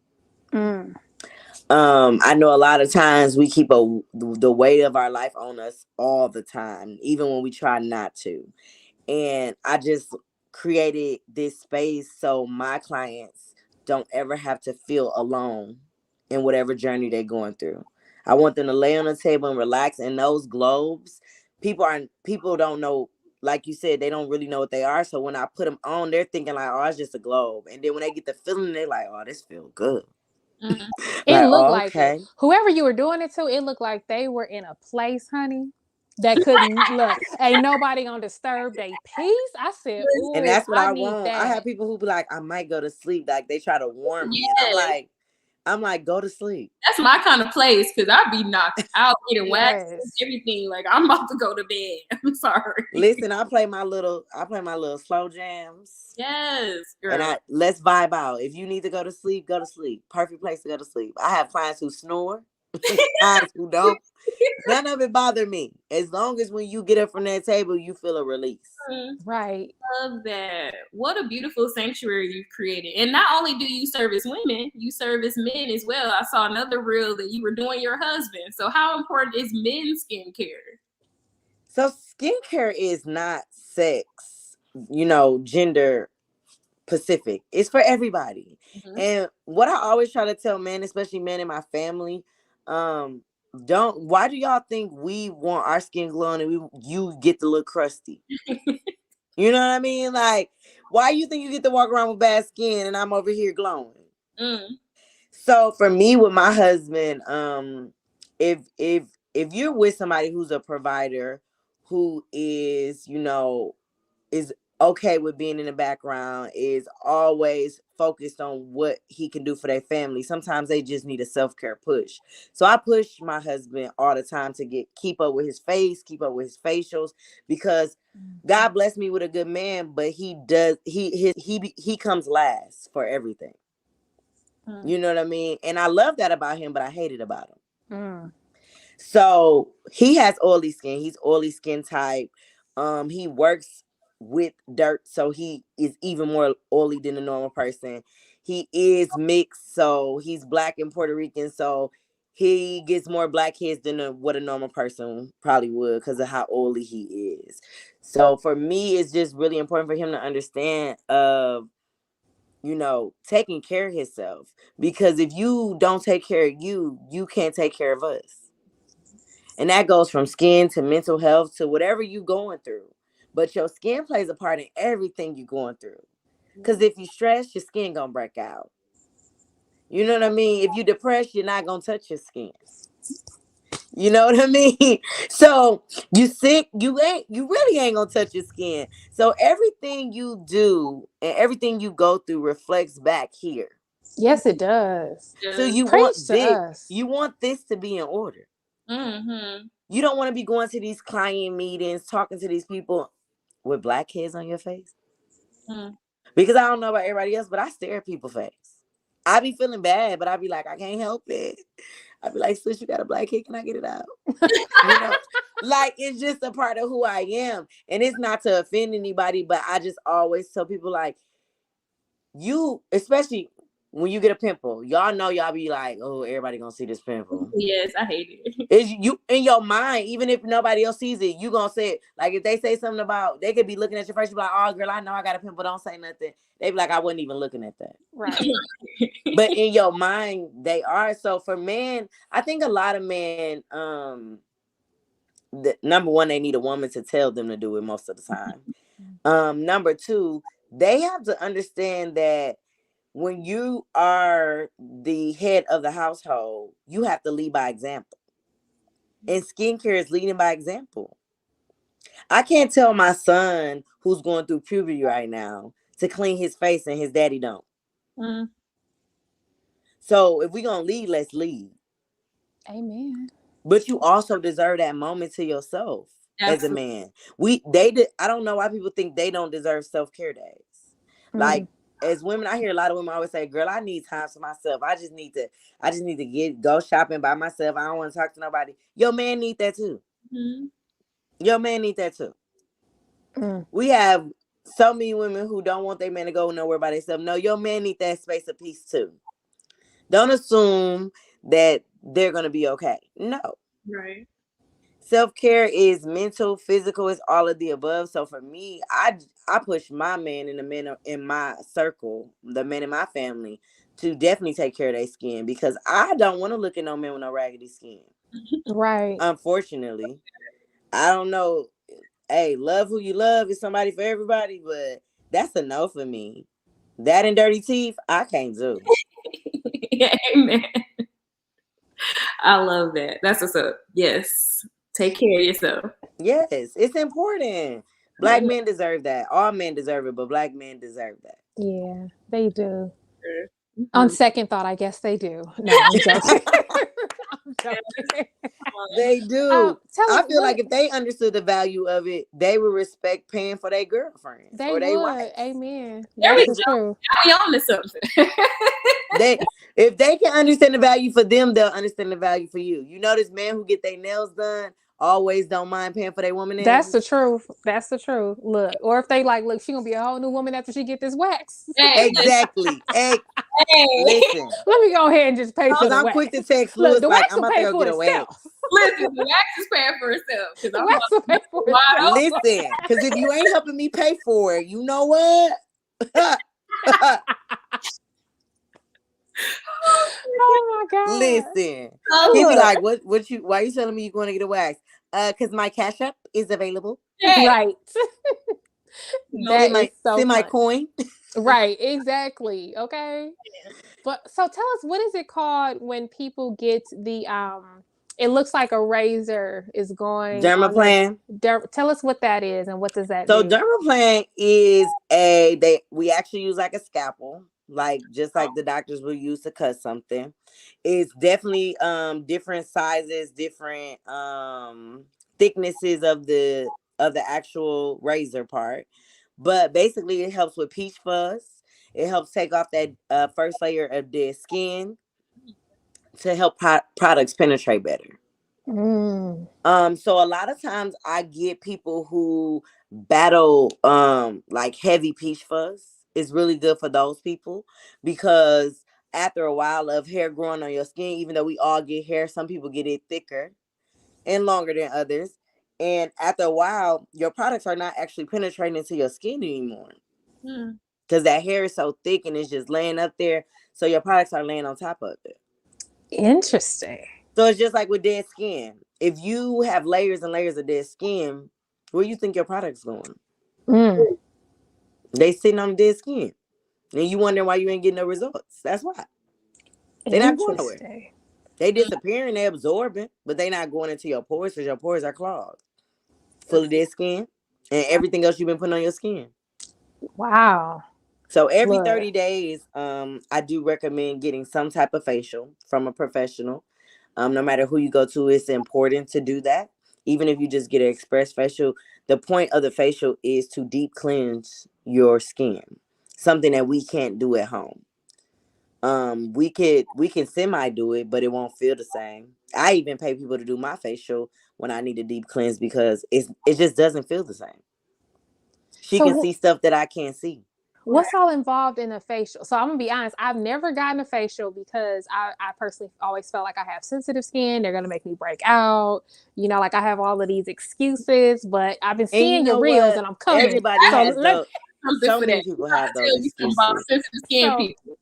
Mm. I know a lot of times we keep the weight of our life on us all the time, even when we try not to. And I just created this space so my clients don't ever have to feel alone in whatever journey they're going through. I want them to lay on the table and relax. And those globes, people don't know, like you said, they don't really know what they are. So when I put them on, they're thinking like, oh, it's just a globe. And then when they get the feeling, they're like, oh, this feels good. Mm-hmm. It Like, looked oh, like it. okay. Whoever you were doing it to, it looked like they were in a place, honey, that couldn't look. Ain't nobody gonna disturb their peace. I said, And "Ooh, that's what I I need want. I that." have people who be like, I might go to sleep. Like they try to warn me. And Yes. I'm like, go to sleep. That's my kind of place because I'd be knocked out, getting waxed, Yes. everything. Like I'm about to go to bed. I'm sorry. Listen, I play my little slow jams. Yes, And girl. I let's vibe out. If you need to go to sleep, go to sleep. Perfect place to go to sleep. I have clients who snore, clients who don't. None of it bother me. As long as when you get up from that table, you feel a release. Right. Love that. What a beautiful sanctuary you've created. And not only do you service women, you service men as well. I saw another reel that you were doing your husband. So how important is men's skincare? So skincare is not sex, gender Pacific. It's for everybody. Mm-hmm. And what I always try to tell men, especially men in my family, um, why do y'all think we want our skin glowing and you get to look crusty? You know what I mean? Like, why you think you get to walk around with bad skin and I'm over here glowing? Mm. So for me with my husband, if you're with somebody who's a provider who is okay with being in the background, is always focused on what he can do for their family. Sometimes they just need a self-care push. So I push my husband all the time to keep up with his face, keep up with his facials, because God bless me with a good man, but he comes last for everything. You know what I mean? And I love that about him, but I hate it about him. So he has oily skin. He's oily skin type. He works with dirt, so he is even more oily than a normal person. He is mixed, so he's black and Puerto Rican, so he gets more black kids than what a normal person probably would because of how oily he is. So for me, it's just really important for him to understand taking care of himself. Because if you don't take care of you, you can't take care of us. And that goes from skin to mental health to whatever you're going through. But your skin plays a part in everything you're going through. Because if you stress, your skin gonna break out. You know what I mean? If you depressed, you're not gonna touch your skin. You know what I mean? So you sick, you really ain't gonna touch your skin. So everything you do and everything you go through reflects back here. Yes, it does. So Preach to us. you want this to be in order. Mm-hmm. You don't want to be going to these client meetings, talking to these people with black kids on your face. Because I don't know about everybody else, but I stare at people's face. I be feeling bad, but I be like, I can't help it. I be like, sis, you got a black kid, can I get it out? Like, it's just a part of who I am. And it's not to offend anybody, but I just always tell people, like, you, especially when you get a pimple, y'all know y'all be like, oh, everybody gonna see this pimple. Yes, I hate it. It's you in your mind, even if nobody else sees it, you gonna say it. Like if they say something about, they could be looking at your face, you be like, oh girl, I know I got a pimple, don't say nothing. They be like, I wasn't even looking at that. Right. But in your mind, they are. So for men, I think a lot of men, number one, they need a woman to tell them to do it most of the time. Number two, they have to understand that when you are the head of the household, you have to lead by example. And skincare is leading by example. I can't tell my son who's going through puberty right now to clean his face and his daddy don't. So if we're going to lead, let's lead. Amen. But you also deserve that moment to yourself. Absolutely. As a man. I don't know why people think they don't deserve self-care days. Like, as women, I hear a lot of women always say, girl, I need time for myself. I just need to go shopping by myself. I don't want to talk to nobody. Your man need that too. Your man need that too. We have so many women who don't want their man to go nowhere by themselves. No, your man need that space of peace too. Don't assume that they're going to be okay. No. Right. Self-care is mental, physical, it's all of the above. So for me, I push my man and the men in my circle, the men in my family, to definitely take care of their skin, because I don't want to look at no man with no raggedy skin. Right. Unfortunately. I don't know. Hey, love who you love is somebody for everybody, but that's a no for me. That and dirty teeth, I can't do. Amen. I love that. That's what's up. Yes. Take care of yourself. Yes, it's important. Black men deserve that. All men deserve it, but black men deserve that. Yeah, they do. On second thought, I guess they do. No, I'm joking. I'm joking. They do. I feel like if they understood the value of it, they would respect paying for their girlfriends. They or would. Their wives. Amen. That's the truth. We on to something. If they can understand the value for them, they'll understand the value for you. You know, this man who get their nails done always don't mind paying for their woman nails. That's the truth. That's the truth. Look, or if they like, look, she gonna be a whole new woman after she get this wax. Exactly. Listen. Let me go ahead and just pay for the I'm wax. quick to text Louis, look, the like, wax I'm about to go get a wax. Listen, the wax is paying for itself. The wax will pay for itself. Listen, because if you ain't helping me pay for it, you know what? Oh my God. Listen. He be like, why you telling me you're going to get a wax? Because my Cash App is available. Right. That is so semi-coin. Right, exactly. Okay. But so tell us, what is it called when people get the It looks like a razor is going on Dermaplan. Tell us what that is and what does that So do? Dermaplan is we actually use like a scalpel, like just like the doctors will use to cut something. It's definitely different sizes, different thicknesses of the actual razor part. But basically it helps with peach fuzz. It helps take off that first layer of dead skin to help products penetrate better. Mm. So a lot of times I get people who battle like heavy peach fuzz. It's really good for those people because after a while of hair growing on your skin, even though we all get hair, some people get it thicker and longer than others. And after a while, your products are not actually penetrating into your skin anymore. Because that hair is so thick and it's just laying up there. So your products are laying on top of it. Interesting. So it's just like with dead skin. If you have layers and layers of dead skin, where you think your product's going? Mm. They sitting on dead skin. And you wondering why you ain't getting no results. That's why. They're not going nowhere. Interesting. They disappearing, they absorbing, but they not going into your pores because your pores are clogged. Full of dead skin and everything else you've been putting on your skin. Wow. So every Look. 30 days, I do recommend getting some type of facial from a professional. No matter who you go to, it's important to do that. Even if you just get an express facial, the point of the facial is to deep cleanse your skin. Something that we can't do at home. We can semi do it, but it won't feel the same. I even pay people to do my facial when I need a deep cleanse because it just doesn't feel the same. She can So see stuff that I can't see. what's all involved in a facial? So I'm gonna be honest, I've never gotten a facial because I personally always felt like I have sensitive skin. They're gonna make me break out. Like I have all of these excuses, but I've been And you seeing your know reels what? and I'm coming. Everybody So has let those. So many people have those Tell me something about excuses. sensitive skin so people.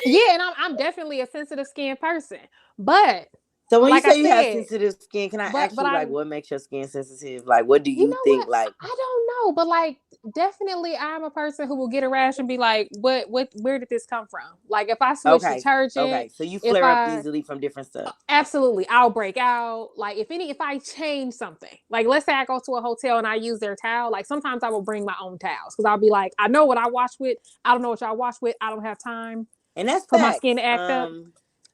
yeah, and I'm definitely a sensitive skin person. But So when you like I say you have said, sensitive skin, can I ask but you like I'm what makes your skin sensitive? Like what do you you know think what? like I don't know, but like definitely I'm a person who will get a rash and be like, what where did this come from? Like if I switch okay, detergent, okay. So you if flare up I easily from different stuff. absolutely I'll break out. Like if I change something, like let's say I go to a hotel and I use their towel, like sometimes I will bring my own towels because I'll be like, I know what I wash with, I don't know what y'all wash with, I don't have time And that's for my skin facts. to act up.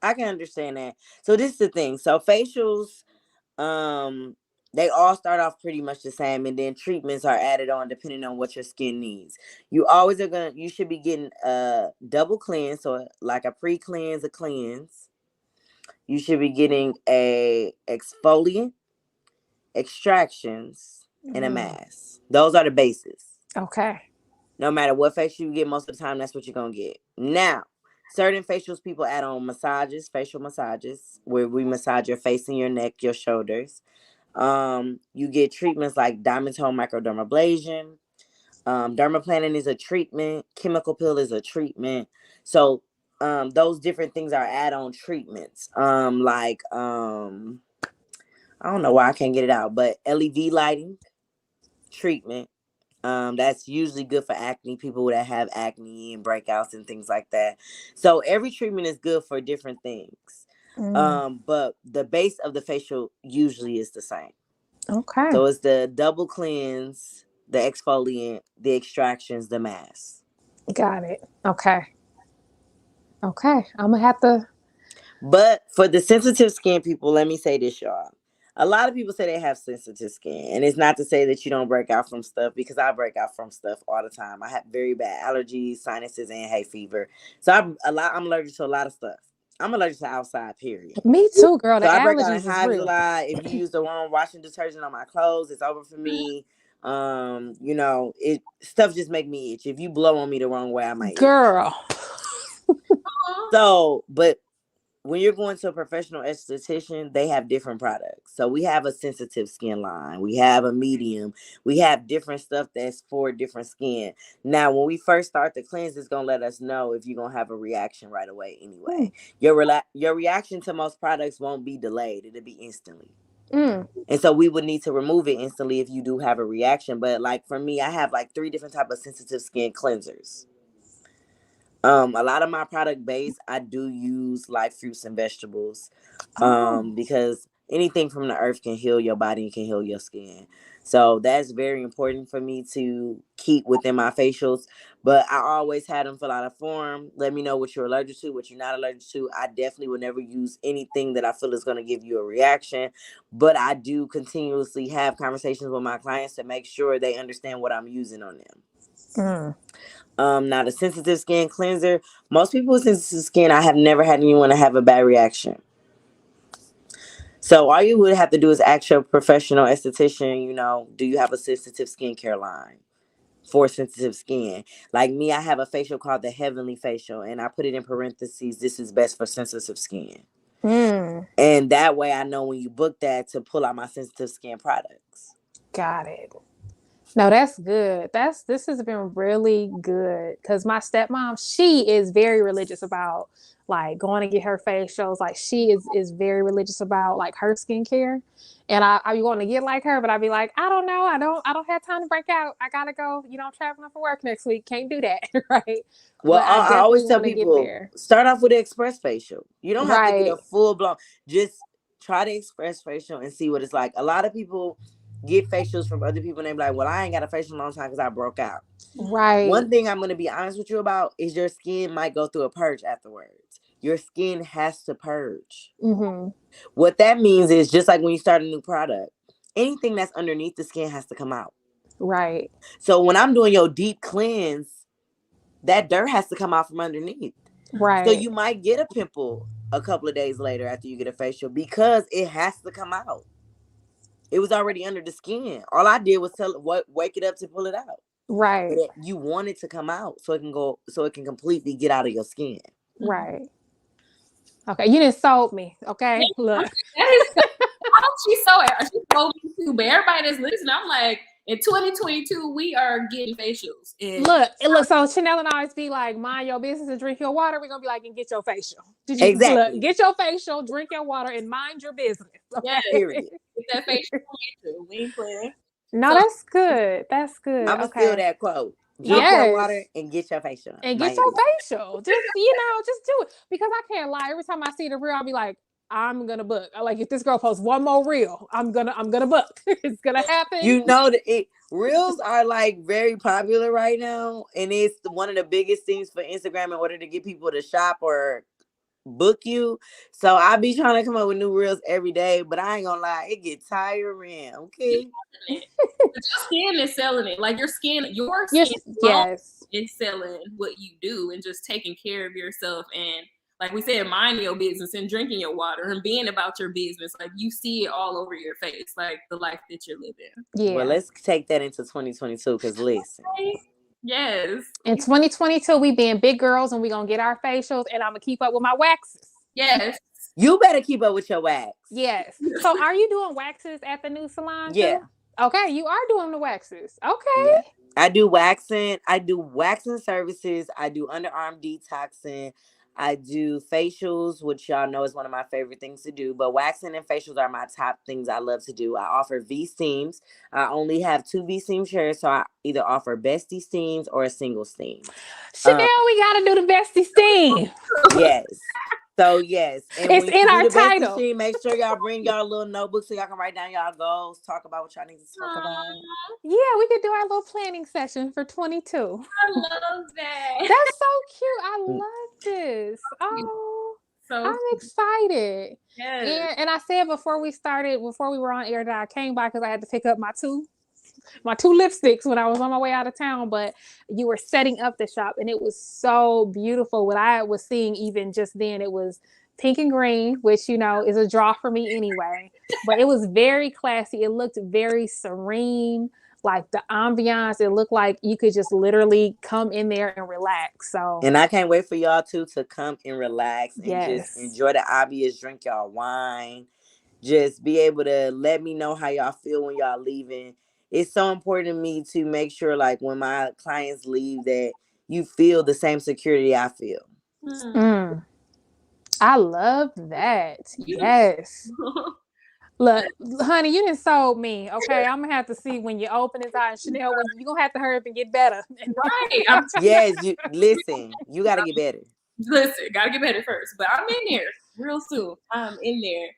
I can understand that. So this is the thing. So facials, um, they all start off pretty much the same, and then treatments are added on depending on what your skin needs. You should be getting a double cleanse, so like a pre-cleanse, a cleanse. You should be getting a exfoliant, extractions, and a Mm, mask. Those are the bases. okay. No matter what facial you get, most of the time that's what you're gonna get. Now, certain facials people add on massages, facial massages, where we massage your face and your neck, your shoulders. You get treatments like diamond tone microdermabrasion. Dermaplaning is a treatment. Chemical peel is a treatment. So those different things are add-on treatments. I don't know why I can't get it out, but LED lighting treatment. That's usually good for acne, people that have acne and breakouts and things like that. So every treatment is good for different things. Mm, But the base of the facial usually is the same. okay. So it's the double cleanse, the exfoliant, the extractions, the mask. Got it. Okay. Okay. I'm gonna have to. But for the sensitive skin people, let me say this, y'all. A lot of people say they have sensitive skin, and it's not to say that you don't break out from stuff because I break out from stuff all the time. I have very bad allergies, sinuses, and hay fever. So I'm allergic to a lot of stuff. I'm allergic to outside, period. Me too, girl. The So I break out in allergies is hives a real. lot. If you use the wrong washing detergent on my clothes, it's over for me. It stuff just make me itch. If you blow on me the wrong way, I might itch. Girl. So, but when you're going to a professional esthetician, they have different products. So we have a sensitive skin line, we have a medium, we have different stuff that's for different skin. Now, when we first start the cleanse, it's gonna let us know if you're gonna have a reaction right away. Anyway, your reaction to most products won't be delayed; it'll be instantly. Mm. And so we would need to remove it instantly if you do have a reaction. But like for me, I have like 3 different type of sensitive skin cleansers. A lot of my product base, I do use like fruits and vegetables, Oh. because anything from the earth can heal your body and can heal your skin. So that's very important for me to keep within my facials. But I always had them fill out a form. Let me know what you're allergic to, what you're not allergic to. I definitely would never use anything that I feel is going to give you a reaction. But I do continuously have conversations with my clients to make sure they understand what I'm using on them. Now the sensitive skin cleanser. Most people with sensitive skin, I have never had anyone to have a bad reaction. So all you would have to do is ask your professional esthetician, do you have a sensitive skincare line for sensitive skin? Like me, I have a facial called the Heavenly Facial, and I put it in parentheses, this is best for sensitive skin. And that way I know when you book that to pull out my sensitive skin products. Got it. No, that's good. This has been really good because my stepmom, she is very religious about like going to get her facials. Like she is very religious about like her skincare, and I be wanting to get like her, but I be like, I don't know, I don't have time to break out. I gotta go, traveling for work next week. Can't do that, right? Well, But I always tell wanna people start off with the express facial. You don't have to get a full blown. Just try the express facial and see what it's like. A lot of people get facials from other people and they be like, well, I ain't got a facial in a long time because I broke out. Right. One thing I'm going to be honest with you about is your skin might go through a purge afterwards. Your skin has to purge. What that means is just like when you start a new product, anything that's underneath the skin has to come out. Right. So when I'm doing your deep cleanse, that dirt has to come out from underneath. Right. So you might get a pimple a couple of days later after you get a facial because it has to come out. It was already under the skin. All I did was wake it up to pull it out. Right. But you want it to come out so it can completely get out of your skin. Right. Okay, you didn't sold me. Okay, look. She sold me too, but everybody that's listening, I'm like, in 2022, we are getting facials. And look. So Chanel and I always be like, mind your business and drink your water. We're gonna be like, and get your facial. Exactly. Get your facial, drink your water, and mind your business. Okay? Yeah, period. Get that facial. We ain't playing. No, that's good. That's good. I'm gonna steal that quote. Drink your water and get your facial. And get your facial. Just just do it. Because I can't lie. Every time I see the reel, I'll be like, I'm gonna book. Like if this girl posts one more reel, I'm gonna book. It's gonna happen. Reels are like very popular right now, and it's one of the biggest things for Instagram in order to get people to shop or book you. So I be trying to come up with new reels every day, but I ain't gonna lie, it gets tiring. Okay. But your skin is selling it. Like your skin is selling what you do and just taking care of yourself and, like we said, minding your business and drinking your water and being about your business. Like you see it all over your face, like the life that you're living. Yeah. Well, let's take that into 2022 because listen. Yes. In 2022, we being big girls and we gonna get our facials and I'm gonna keep up with my waxes. Yes. You better keep up with your wax. Yes. So are you doing waxes at the new salon? Yeah. Too? Okay, you are doing the waxes. Okay. Yeah. I do waxing. I do waxing services. I do underarm detoxing. I do facials, which y'all know is one of my favorite things to do. But waxing and facials are my top things I love to do. I offer V-steams. I only have 2 V-steam chairs, so I either offer bestie steams or a single steam. Chanel, we gotta do the bestie steam. Yes. So yes, and it's in our title. Steam, make sure y'all bring y'all little notebooks so y'all can write down y'all goals, talk about what y'all need to talk about. Yeah, we could do our little planning session for 22. I love that. That's so cute. I love this. Oh, so I'm excited. Yes. And I said before we were on air that I came by because I had to pick up my two lipsticks when I was on my way out of town, but you were setting up the shop and it was so beautiful. What I was seeing even just then, it was pink and green, which, is a draw for me anyway, but it was very classy. It looked very serene, like the ambiance. It looked like you could just literally come in there and relax. So, and I can't wait for y'all to come and relax and just enjoy the ambiance, drink y'all wine, just be able to let me know how y'all feel when y'all leaving. It's so important to me to make sure, like, when my clients leave, that you feel the same security I feel. I love that. Yes. Look, honey, you done sold me. Okay, I'm gonna have to see when you open his eyes, Chanel. When you're gonna have to hurry up and get better. Right. Yes. Listen, you gotta get better. Listen, gotta get better first. But I'm in there real soon. I'm in there.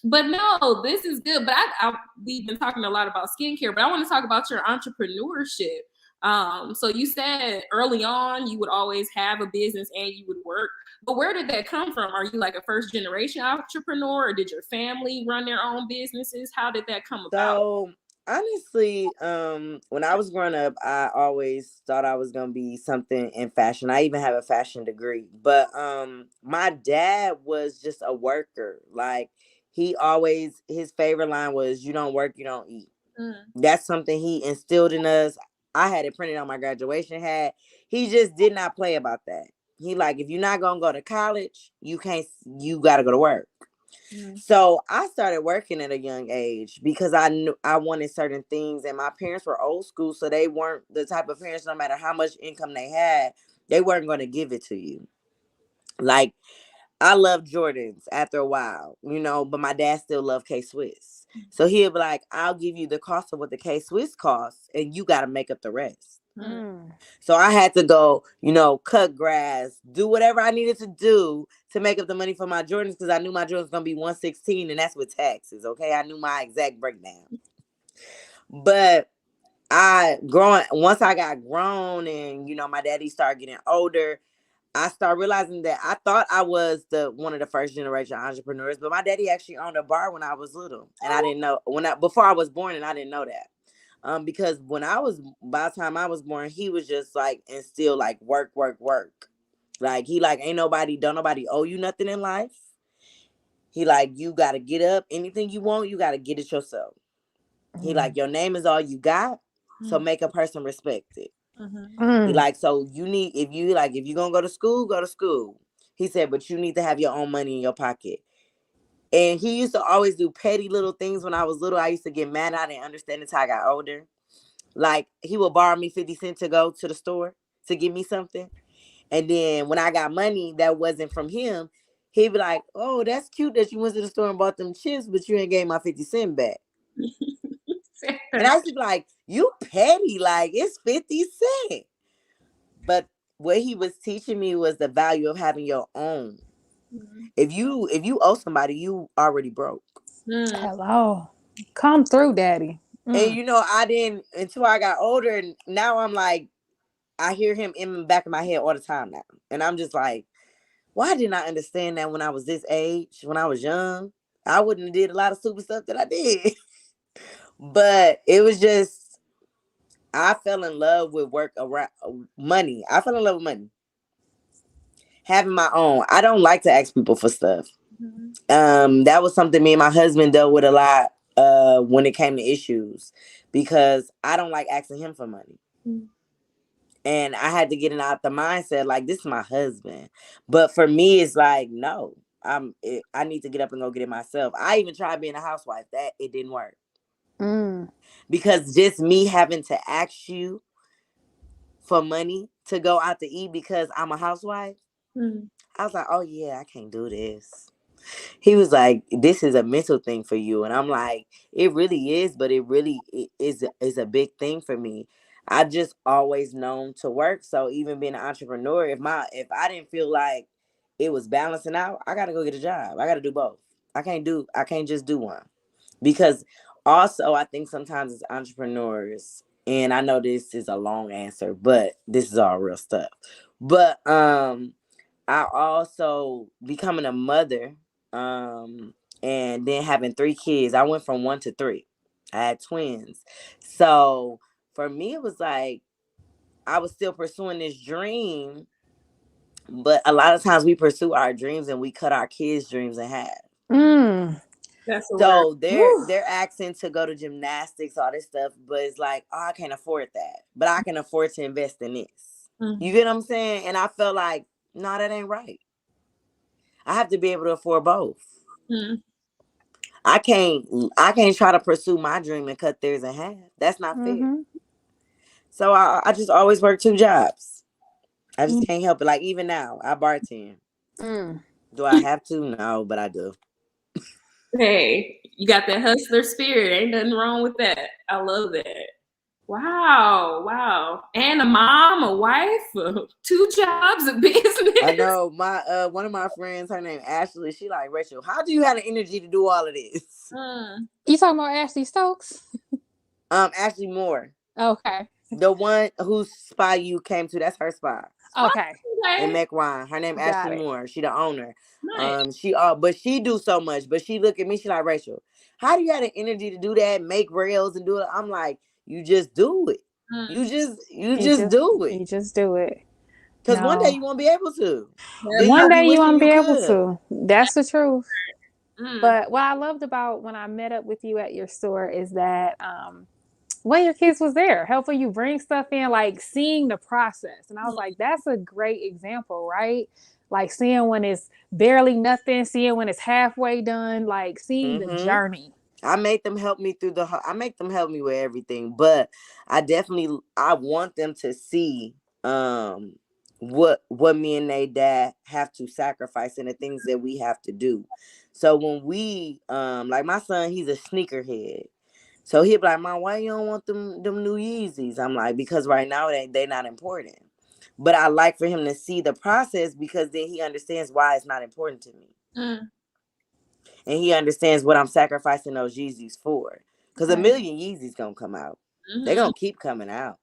But no, this is good. But we've been talking a lot about skincare, but I want to talk about your entrepreneurship. So you said early on you would always have a business and you would work. But where did that come from? Are you like a first generation entrepreneur, or did your family run their own businesses? How did that come about? So honestly, when I was growing up, I always thought I was gonna be something in fashion. I even have a fashion degree. But my dad was just a worker. Like he always his favorite line was, "You don't work, you don't eat." Mm. That's something he instilled in us. I had it printed on my graduation hat. He just did not play about that. He like, if you're not gonna go to college, you gotta go to work. Mm. So I started working at a young age because I knew I wanted certain things, and my parents were old school, so they weren't the type of parents. No matter how much income they had, they weren't going to give it to you. Like I love Jordans after a while, but my dad still loved K Swiss. So he'll be like, "I'll give you the cost of what the K Swiss costs, and you got to make up the rest." Mm. So I had to go, cut grass, do whatever I needed to do to make up the money for my Jordans because I knew my Jordans was gonna be 116, and that's with taxes. Okay, I knew my exact breakdown. But once I got grown, and my daddy started getting older, I started realizing that I thought I was the one of the first generation entrepreneurs, but my daddy actually owned a bar when I was little, and I didn't know before I was born, and I didn't know that. Because by the time I was born, he was just like, and still like work, work, work. Like he like, don't nobody owe you nothing in life. He like, you gotta get up, anything you want, you gotta get it yourself. He like, your name is all you got, so make a person respect it. He like, so if you gonna go to school, go to school. He said, but you need to have your own money in your pocket. And he used to always do petty little things when I was little. I used to get mad. I didn't understand until I got older. Like he would borrow me 50 cents to go to the store to give me something. And then when I got money that wasn't from him, he'd be like, "Oh, that's cute that you went to the store and bought them chips, but you ain't gave my 50 cents back." And I used to be like, "You petty, like it's 50 cents." But what he was teaching me was the value of having your own. If you owe somebody, you already broke. Hello. Come through, daddy. And I didn't until I got older, and now I'm like, I hear him in the back of my head all the time now. And I'm just like, why didn't I understand that when I was this age, when I was young? I wouldn't have did a lot of stupid stuff that I did. But it was just, I fell in love with work around money. I fell in love with money. Having my own. I don't like to ask people for stuff. That was something me and my husband dealt with a lot when it came to issues, because I don't like asking him for money. And I had to get it out the mindset, like, this is my husband. But for me, it's like, no, I need to get up and go get it myself. I even tried being a housewife. It didn't work. Because just me having to ask you for money to go out to eat because I'm a housewife, I was like, oh yeah, I can't do this. He was like, this is a mental thing for you. And I'm like, it really is, but it is a big thing for me. I just always known to work. So even being an entrepreneur, if I didn't feel like it was balancing out, I gotta go get a job. I gotta do both. I can't just do one. Because also I think sometimes as entrepreneurs, and I know this is a long answer, but this is all real stuff. But I also becoming a mother, and then having 3 kids. I went from 1 to 3. I had twins. So for me, it was like I was still pursuing this dream, but a lot of times we pursue our dreams and we cut our kids' dreams in half. That's a word. So they're asking to go to gymnastics, all this stuff, but it's like, oh, I can't afford that, but I can afford to invest in this. You get what I'm saying? And I felt like, no, that ain't right. I have to be able to afford both. I can't try to pursue my dream and cut theirs in half. That's not fair. So I just always work 2 jobs. I just can't help it. Like even now, I bartend. Do I have to? No, but I do. Hey, you got that hustler spirit. Ain't nothing wrong with that. I love that. Wow. And a mom, a wife, 2 jobs, a business. I know my one of my friends, her name Ashley. She like, Rachel, how do you have the energy to do all of this? You talking about Ashley Stokes? Ashley Moore, Okay. the one whose spa you came to. That's her spa. Okay. In Okay. McWine. Her name Got Ashley it. Moore. She the owner. Nice. But she do so much. But she look at me. She like, Rachel, how do you have the energy to do that? Make rails and do it. I'm like, you just do it. You just do it. You just do it. Because one day No. you won't be able to. That's Then One you'll be day you wishing won't you be able could. to. That's the truth. Mm. But what I loved about when I met up with you at your store is that one of your kids was there helping you bring stuff in, like seeing the process. And I was like, that's a great example, right? Like seeing when it's barely nothing, seeing when it's halfway done, like seeing the Mm-hmm. journey. I make them help me I make them help me with everything, but I want them to see what me and they dad have to sacrifice and the things that we have to do. So when we like my son, he's a sneakerhead. So he'll be like, Mom, why you don't want them new Yeezys? I'm like, because right now they not important. But I like for him to see the process because then he understands why it's not important to me. Mm. And he understands what I'm sacrificing those Yeezys for. Because a Right. million Yeezys gonna come out. They're Mhm. gonna keep coming out.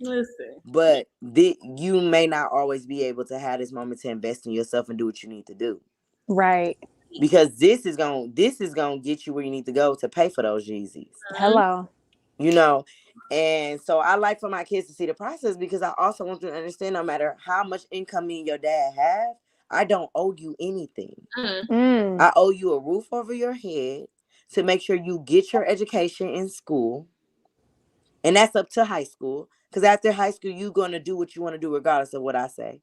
Listen. But you may not always be able to have this moment to invest in yourself and do what you need to do. Right. Because this is gonna get you where you need to go to pay for those Yeezys. Hello. You know? And so I like for my kids to see the process because I also want them to understand no matter how much income me and your dad have, I don't owe you anything. Mm. I owe you a roof over your head to make sure you get your education in school. And that's up to high school. Because after high school, you're going to do what you want to do regardless of what I say.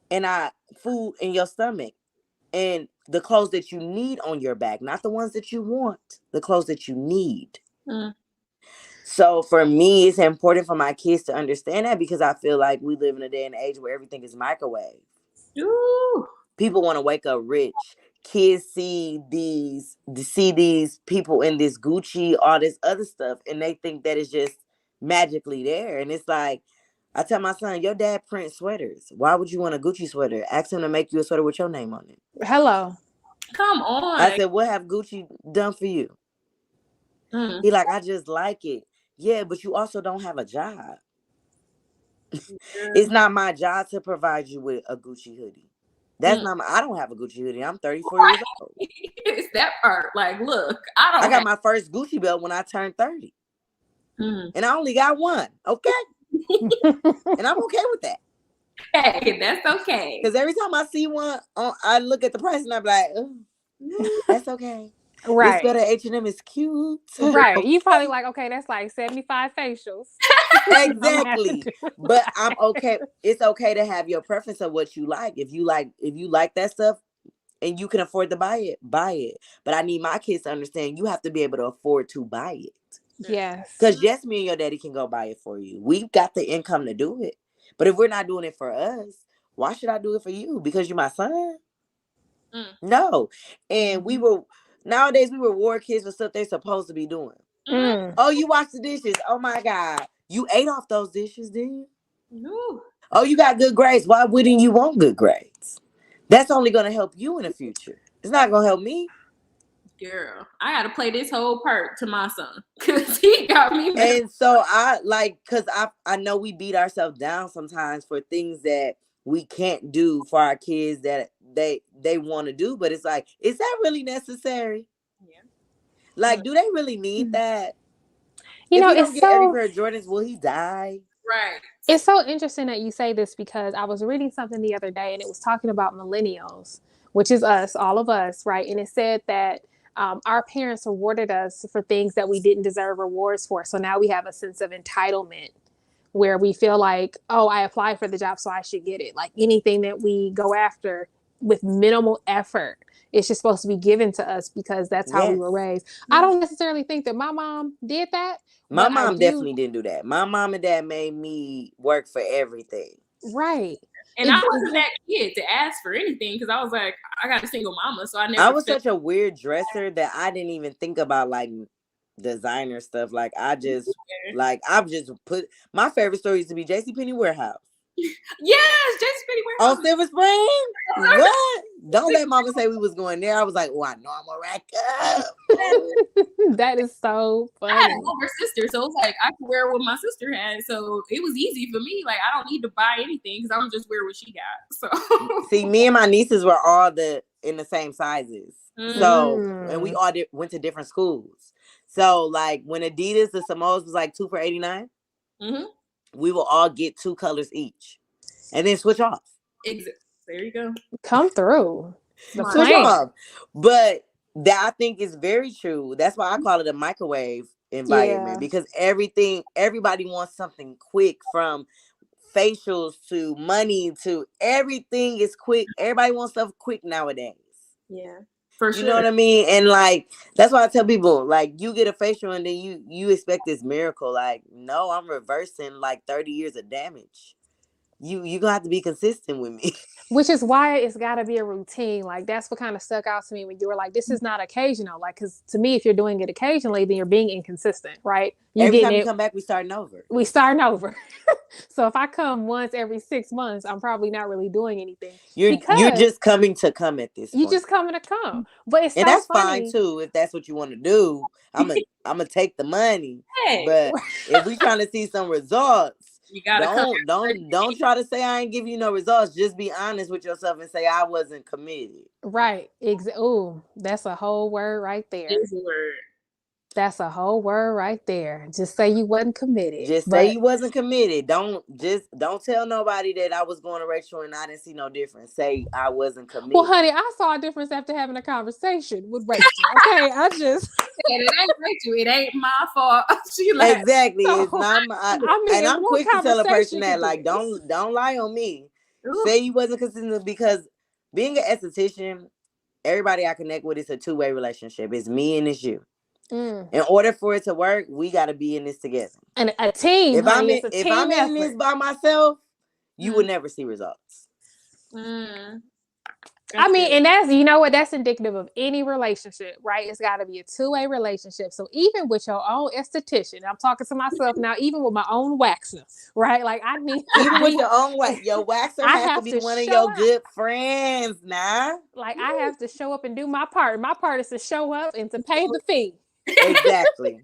And food in your stomach. And the clothes that you need on your back. Not the ones that you want. The clothes that you need. Mm. So for me, it's important for my kids to understand that because I feel like we live in a day and age where everything is microwave. Ooh. People want to wake up rich. Kids see these people in this Gucci, all this other stuff, and they think that it's just magically there. And it's like, I tell my son, your dad prints sweaters. Why would you want a Gucci sweater? Ask him to make you a sweater with your name on it. Hello. Come on. I said, what have Gucci done for you? Mm. He like, I just like it. Yeah, but you also don't have a job. It's not my job to provide you with a Gucci hoodie. That's not I don't have a Gucci hoodie. I'm 34 years old. It's that part. Like, look, I got my first Gucci belt when I turned 30. Mm. And I only got one. Okay. And I'm okay with that. Hey, that's okay. Because every time I see one, I look at the price and I'm like, oh, that's okay. Right. This better H&M is cute. Right. You probably like, okay, that's like 75 facials. Exactly. But I'm okay. It's okay to have your preference of what you like. If you like that stuff and you can afford to buy it, buy it. But I need my kids to understand you have to be able to afford to buy it. Yes. Because yes, me and your daddy can go buy it for you. We've got the income to do it. But if we're not doing it for us, why should I do it for you? Because you're my son? Mm. No. And nowadays we reward kids for stuff they're supposed to be doing. Mm. Oh, you wash the dishes. Oh my God. You ate off those dishes, didn't you? Ooh. Oh, you got good grades. Why wouldn't you want good grades? That's only going to help you in the future. It's not going to help me. Girl, I got to play this whole part to my son because he got me. And so I know we beat ourselves down sometimes for things that we can't do for our kids that they want to do. But it's like, is that really necessary? Yeah. Like, do they really need that? You if know, he don't it's get every so pair of Jordans, will he die? Right. It's so interesting that you say this because I was reading something the other day and it was talking about millennials, which is us, all of us, right? And it said that our parents rewarded us for things that we didn't deserve rewards for. So now we have a sense of entitlement where we feel like, oh, I applied for the job, so I should get it. Like anything that we go after with minimal effort, it's just supposed to be given to us because that's how we were raised. I don't necessarily think that my mom did that. My mom definitely didn't do that. My mom and dad made me work for everything. Right. And I wasn't that kid to ask for anything because I was like, I got a single mama, so I was such a weird dresser that I didn't even think about like designer stuff. Like I've just put my favorite store used to be JCPenney Warehouse. Yes, JCPenney On Warehouse. Silver Spring? What? Don't let mama say we was going there. I was like, oh, I know I'm a rack up. That is so I had funny. an older sister, so it was like I could wear what my sister had, so it was easy for me. Like I don't need to buy anything because I'm just wear what she got. So see, me and my nieces were all in the same sizes. So, and we all went to different schools. So, like when Adidas, the Samoas was like 2 for $89, we will all get 2 colors each, and then switch off. There you go. Come through. The Switch plan. off. But that I think is very true. That's why I call it a microwave environment, because everybody wants something quick, from facials to money to everything is quick. Everybody wants stuff quick nowadays. Yeah. For sure. You know what I mean? And like, that's why I tell people, like, you get a facial and then you expect this miracle. Like, no, I'm reversing like 30 years of damage. You gonna have to be consistent with me. Which is why it's got to be a routine. Like, that's what kind of stuck out to me when you were like, this is not occasional. Like, because to me, if you're doing it occasionally, then you're being inconsistent, right? Every time you come back, we starting over. So if I come once every 6 months, I'm probably not really doing anything. You're just coming to come at this point. You're just coming to come. But it's and so that's funny. fine too, if that's what you want to do. I'm gonna take the money. But if we trying to see some results, you gotta don't try to say I ain't give you no results. Just be honest with yourself and say I wasn't committed. Right. Oh, that's a whole word right there. It's a word. That's a whole word right there. Just say you wasn't committed. Say you wasn't committed. Don't tell nobody that I was going to Rachel and I didn't see no difference. Say I wasn't committed. Well, honey, I saw a difference after having a conversation with Rachel. Okay, I just it ain't Rachel. It ain't my fault. Exactly. So, it's not my. And I'm quick to tell a person that, like, don't lie on me. Ooh. Say you wasn't consistent, because being an esthetician, everybody I connect with, is a 2-way relationship. It's me and it's you. In order for it to work, we got to be in this together. And a team. If I'm in this by myself, you would never see results. I mean, and that's, you know what, that's indicative of any relationship, right? It's got to be a 2-way relationship. So even with your own esthetician, I'm talking to myself now, even with my own waxer, right? Like I need even with your own your waxer has to be one of your good friends now. Like I have to show up and do my part. My part is to show up and to pay the fee. Exactly.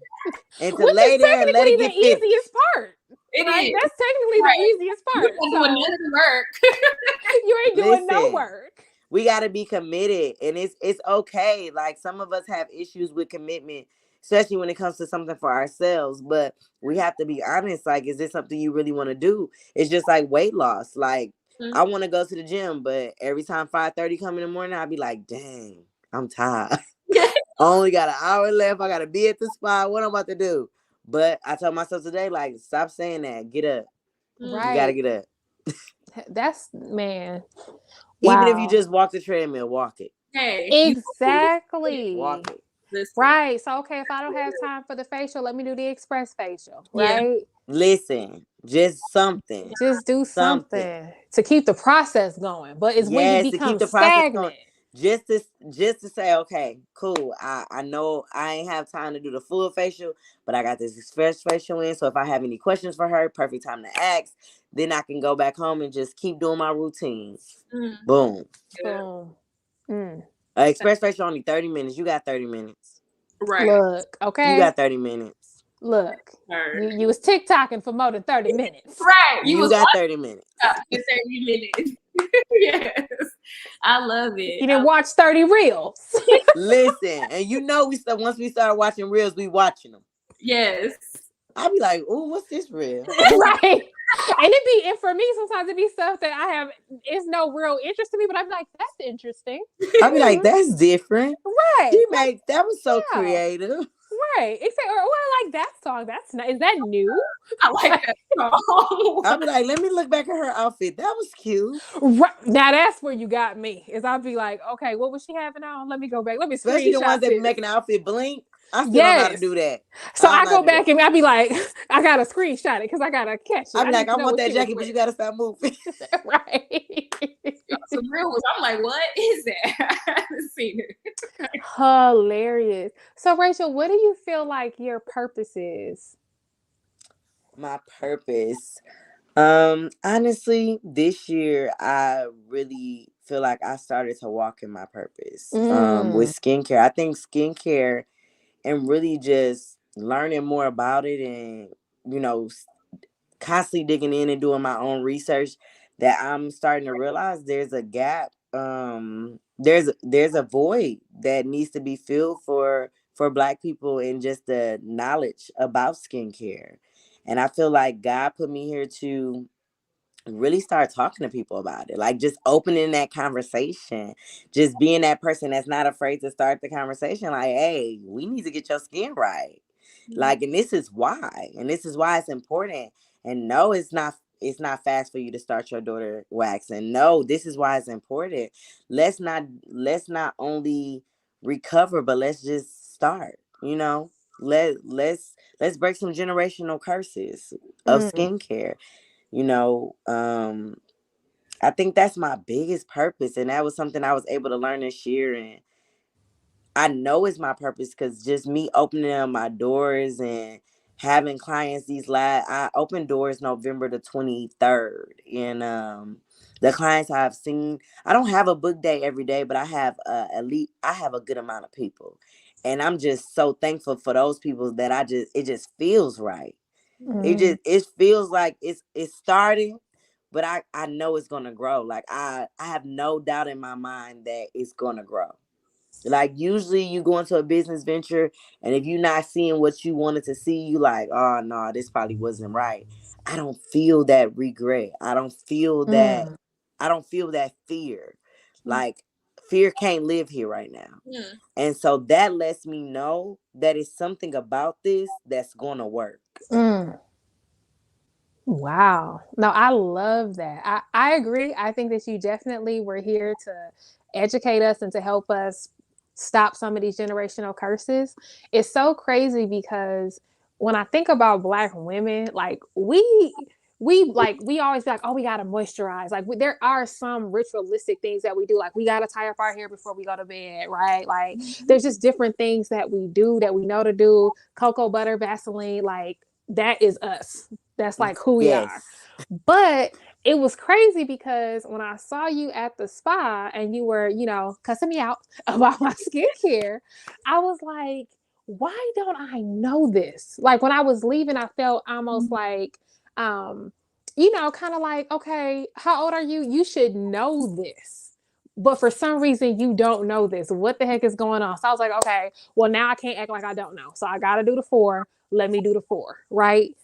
And to lay there and let it get the easiest part. It right? Is. That's technically the easiest part. You ain't doing none of the work. You ain't doing no work. We got to be committed, and it's okay. Like, some of us have issues with commitment, especially when it comes to something for ourselves, but we have to be honest. Like, is this something you really want to do? It's just like weight loss. Like, I want to go to the gym, but every time 5:30 come in the morning, I'll be like, dang, I'm tired. I only got an hour left. I got to be at the spot. What I'm about to do? But I told myself today, like, stop saying that. Get up. Right. You got to get up. That's, man. Even if you just walk the treadmill, walk it. Hey, exactly. Walk it. Right. So, okay, if I don't have time for the facial, let me do the express facial. Right. Yeah. Listen, just something. Just do something to keep the process going. But it's when you become stagnant. Just to say, okay, cool. I know I ain't have time to do the full facial, but I got this express facial in. So if I have any questions for her, perfect time to ask. Then I can go back home and just keep doing my routine. Boom. Express facial only 30 minutes. You got 30 minutes. Right. Look, okay. You got 30 minutes. Look, you was TikToking for more than 30 minutes. Right. You got 30 minutes. 30 minutes. Yes. I love it. You didn't watch 30 reels. Listen, and you know, once we start watching reels, we watching them. Yes. I'll be like, "Ooh, what's this reel?" Right. And for me, sometimes it be stuff that it's no real interest to me, but I'm like, that's interesting. I'll be like, that's different. Right. That was so creative. Right. Except, I like that song. That's nice. Is that new? I like that song. I'll be like, let me look back at her outfit. That was cute. Right. Now that's where you got me. Is I'll be like, okay, what was she having on? Let me go back. Let me screenshot. Especially the ones that be making the outfit blink. I still don't know how to do that. So I go back and I be like, I gotta screenshot it because I gotta catch it. I be like, I want that jacket, but you gotta stop moving. Right. Some real ones. I'm like, what is that? I haven't seen it. Hilarious. So, Rachel, what do you feel like your purpose is? My purpose. Honestly, this year I really feel like I started to walk in my purpose. With Mm, skincare. I think skincare and really just learning more about it and you know constantly digging in and doing my own research that I'm starting to realize there's a gap. There's a void that needs to be filled for Black people and just the knowledge about skincare. And I feel like God put me here to really start talking to people about it, like just opening that conversation, just being that person that's not afraid to start the conversation, like, hey, we need to get your skin right, like, and this is why it's important. And no, it's not fast for you to start your daughter waxing. No, this is why it's important. Let's not only recover, but let's just start, let's break some generational curses of mm, skincare. you know um I think that's my biggest purpose, and that was something I was able to learn this year. And I know it's my purpose because just me opening up my doors and having clients I opened doors November the 23rd. And the clients I've seen, I don't have a book day every day, but I have I have a good amount of people. And I'm just so thankful for those people that it just feels right. mm, It feels like it's starting, but I know it's gonna grow. Like I have no doubt in my mind that it's gonna grow. Like usually you go into a business venture, and if you're not seeing what you wanted to see, you like, oh no, this probably wasn't right. I don't feel that regret. mm, I don't feel that fear. Like fear can't live here right now. Mm. And so that lets me know that it's something about this that's gonna work. mm. Wow. No, I love that. I agree. I think that you definitely were here to educate us and to help us stop some of these generational curses. It's so crazy because when I think about Black women, like we always be like, oh, we gotta moisturize. Like there are some ritualistic things that we do, like we gotta tie up our hair before we go to bed, right? Like there's just different things that we do that we know to do. Cocoa butter, Vaseline, like that is us. That's like who we are. Yes. But it was crazy because when I saw you at the spa and you were, cussing me out about my skincare, I was like, why don't I know this? Like when I was leaving, I felt almost like, kind of like, okay, how old are you? You should know this. But for some reason, you don't know this. What the heck is going on? So I was like, okay, well, now I can't act like I don't know. So I got to do the 4. Let me do the 4, right?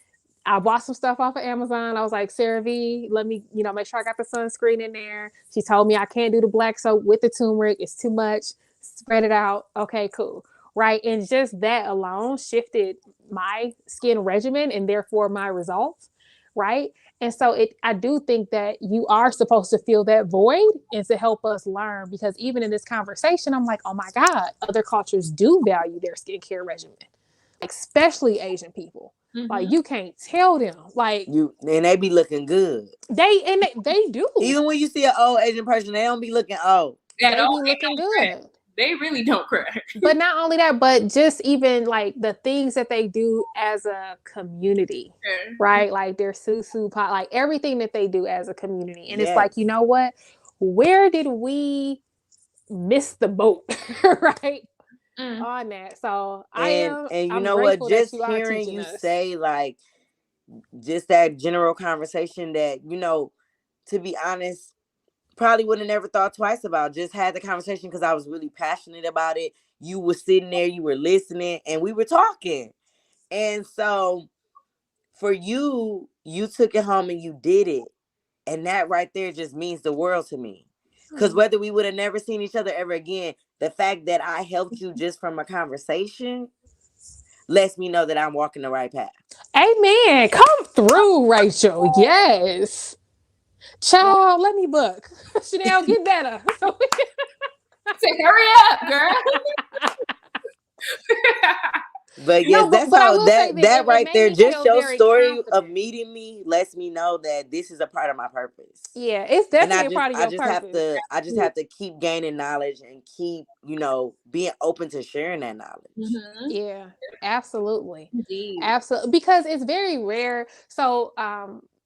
I bought some stuff off of Amazon. I was like, Sarah V, let me, make sure I got the sunscreen in there. She told me I can't do the black soap with the turmeric. It's too much. Spread it out. Okay, cool. Right. And just that alone shifted my skin regimen and therefore my results. Right. And so I do think that you are supposed to feel that void and to help us learn, because even in this conversation, I'm like, oh my God, other cultures do value their skincare regimen, especially Asian people. Like you can't tell them. Like They be looking good. they do. Even when you see an old Asian person, they don't be looking old. At They all, be looking good. they really don't crack. But not only that, but just even like the things that they do as a community, right? Like their susu pot, like everything that they do as a community. And it's like, Yes. you know what? Where did we miss the boat? Right? On that. So And you I'm know what? grateful that Just you are hearing teaching you us. say like just that general conversation that, to be honest, probably would have never thought twice about. Just had the conversation because I was really passionate about it. You were sitting there, you were listening, and we were talking. And so for you, you took it home and you did it. And that right there just means the world to me. Because whether we would have never seen each other ever again, the fact that I helped you just from a conversation lets me know that I'm walking the right path. Amen. Come through, Rachel. Yes. Child, let me book. Chanel, get better. Say, hurry up, girl. But yes, No, that's but I how will say this: that it right made there, me just feel your very story of confident. meeting me lets me know that this is a part of my purpose. Yeah, it's And definitely a part of I your just have purpose. to keep gaining knowledge and keep, being open to sharing that knowledge. Mm-hmm. Yeah, absolutely. Indeed. Absolutely. Because it's very rare. So,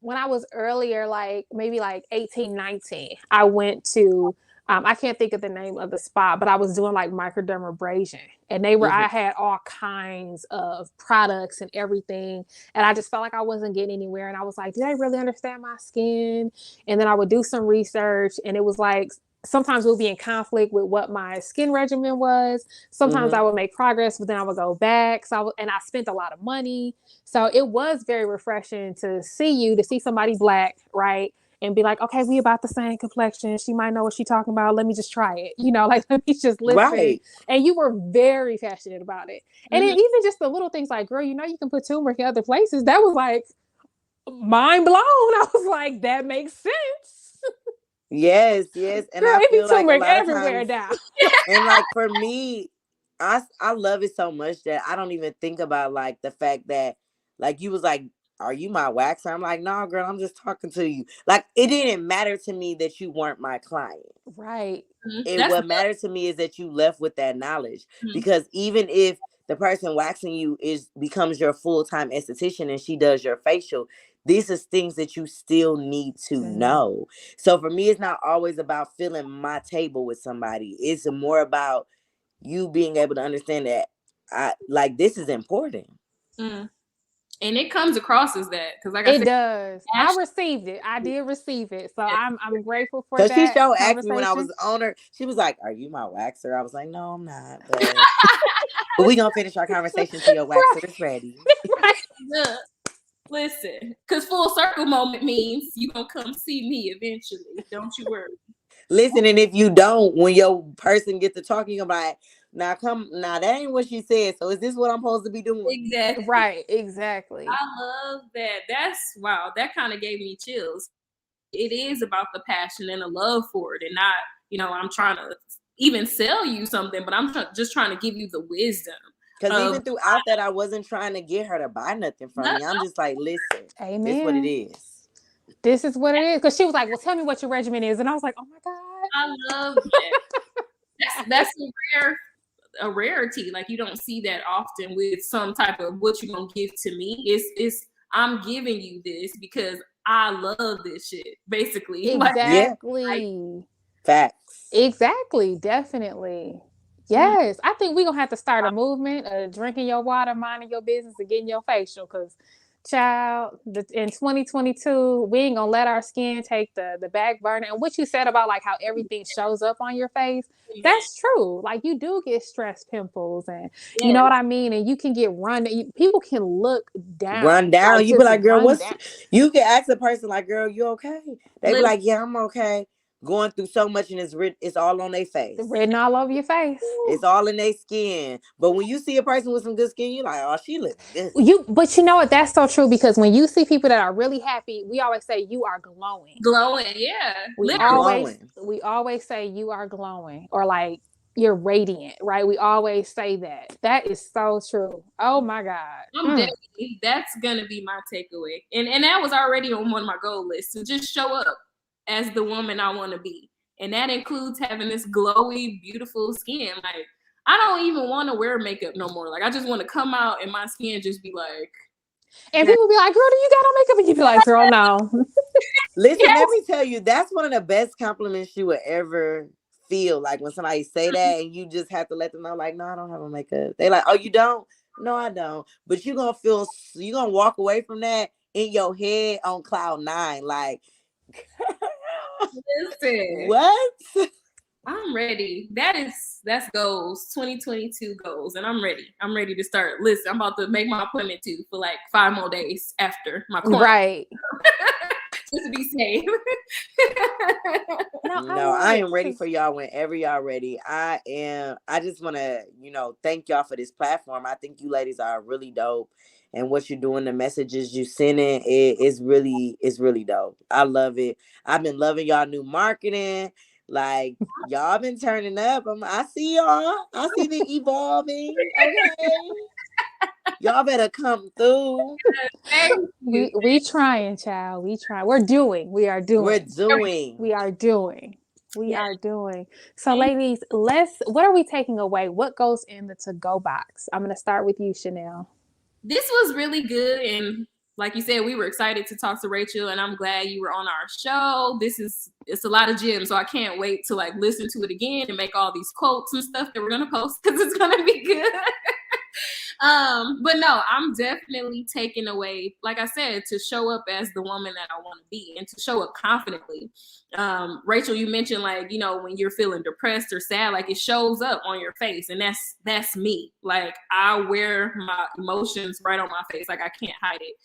when I was earlier, like maybe like 18, 19, I went to, I can't think of the name of the spot, but I was doing like microdermabrasion and I Hmm. had all kinds of products and everything. And I just felt like I wasn't getting anywhere. And I was like, did I really understand my skin? And then I would do some research and it was like, sometimes it would be in conflict with what my skin regimen was. Sometimes Hmm. I would make progress, but then I would go back. And I spent a lot of money. So it was very refreshing to see somebody black, right? And be like, okay, we about the same complexion. She might know what she's talking about. Let me just try it. Like, let me just listen. Right. And you were very passionate about it. And Mm-hmm. then even just the little things like, girl, you can put turmeric in other places. That was like mind blown. I was like, that makes sense. Yes, yes. And Girl, I it be feel like a turmeric lot of everywhere times, now. and like for me, I love it so much that I don't even think about like the fact that, like, you was like, are you my waxer? I'm like, no, girl, I'm just talking to you. Like, it didn't matter to me that you weren't my client. Right. And That's what matters to me is that you left with that knowledge. good. Because even if the person waxing you is becomes your full-time esthetician and she does your facial, these are things that you still need to To know. know. So for me, it's not always about filling my table with somebody. It's more about you being able to understand that I like this is important. Mm. And it comes across as that because, like I It said, does. I Ash, received it. I did receive it. So I'm grateful for Cause she that sure asked me when I conversation. was on her. She was like, "Are you my waxer?" I was like, "No, I'm not." But we gonna finish our conversation till your waxer is ready. Right. look, listen, because full circle moment means you gonna come see me eventually. Don't you worry. Listen, and if you don't, when your person gets to talking about, now come, now that ain't what she said. So is this what I'm supposed to be doing? Exactly. Right. Exactly. I love that. That's wow. That kind of gave me chills. It is about the passion and the love for it, and not, I'm trying to even sell you something, but I'm just trying to give you the wisdom Because of even throughout that, I wasn't trying to get her to buy nothing from no, me. I'm just like, listen, this what it Amen. is. This is what it is. Because she was like, well, tell me what your regimen is. And I was like, oh my God. I love that. That's a rarity. Like, you don't see that often with some type of what you gonna give to me. It's I'm giving you this because I love this shit. Basically, like that. Yeah, Like, Exactly. facts. Exactly. Definitely. mm, Yes. I think we're going to have to start a movement of drinking your water, minding your business, and getting your facial. Because, child, in 2022, we ain't going to let our skin take the back burner. And what you said about like how everything shows up on your face, man, that's true. Like, you do get stress pimples, and you know yes, what I mean? And you can get people can look Run down, down. like You be just like, girl, run what's down. you can ask a person like, girl, you okay? They be listen, like, yeah, I'm okay. Going through so much and it's all on their face. Written all over your face. It's all in their skin. But when you see a person with some good skin, you're like, oh, she look good. But you know what? That's so true because when you see people that are really happy, we always say you are glowing. glowing, yeah, We You literally. always glowing. we always say you are glowing or like you're radiant, right? We always say that. That is so true. Oh my God. I'm definitely that's gonna be my takeaway, and that was already on one of my goal lists to just show up as the woman I want to be, and that includes having this glowy, beautiful skin. Like, I don't even want to wear makeup no more. Like, I just want to come out and my skin just be like And that. people be like, girl, do you got on makeup? And you be like, girl, no. Listen, let Yes, me tell you, that's one of the best compliments you would ever feel. Like when somebody say that and you just have to let them know, like, no, I don't have a makeup. They like, oh, you don't? No, I don't. But you gonna walk away from that in your head on cloud nine. Like, listen. what? I'm ready. That's goals, 2022 goals, and I'm ready. I'm ready to start. Listen, I'm about to make my appointment too for like 5 more days after my quarantine, Right. just to be safe. No, I No, love I it am ready too. for y'all whenever y'all ready. I am. I just want to, thank y'all for this platform. I think you ladies are really dope, and what you're doing, the messages you sending, it's really dope. I love it. I've been loving y'all new marketing. Like y'all been turning up. I see y'all. I see the evolving. Okay. Y'all better come through. Thank you. We trying, child. We try. We're doing. We are We're doing. doing. We are doing. We Yeah, are doing. So, thank ladies, what are we taking away? What goes in the to-go box? I'm going to start with you, Chanel. This was really good, and like you said, we were excited to talk to Rachel, and I'm glad you were on our show. It's a lot of gems, so I can't wait to like listen to it again and make all these quotes and stuff that we're gonna post because it's gonna be good. But no, I'm definitely taking away, like I said, to show up as the woman that I want to be and to show up confidently. Rachel, you mentioned like, you know, when you're feeling depressed or sad, like it shows up on your face, and that's me. Like I wear my emotions right on my face, like I can't hide it.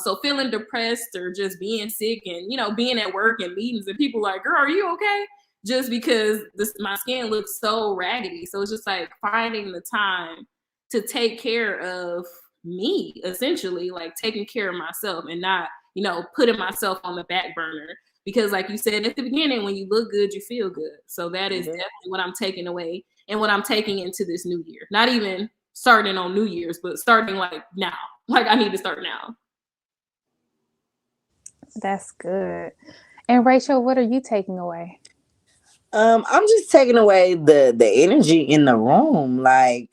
So feeling depressed or just being sick and, you know, being at work and meetings and people like, girl, are you okay? Just because my skin looks so raggedy. So it's just like finding the time to take care of me, essentially, like taking care of myself and not, you know, putting myself on the back burner. Because like you said at the beginning, when you look good, you feel good. So that is definitely what I'm taking away and what I'm taking into this new year. Not even starting on New Year's, but starting like now. Like I need to start now. That's good. And Rachel, what are you taking away? I'm just taking away the energy in the room. Like,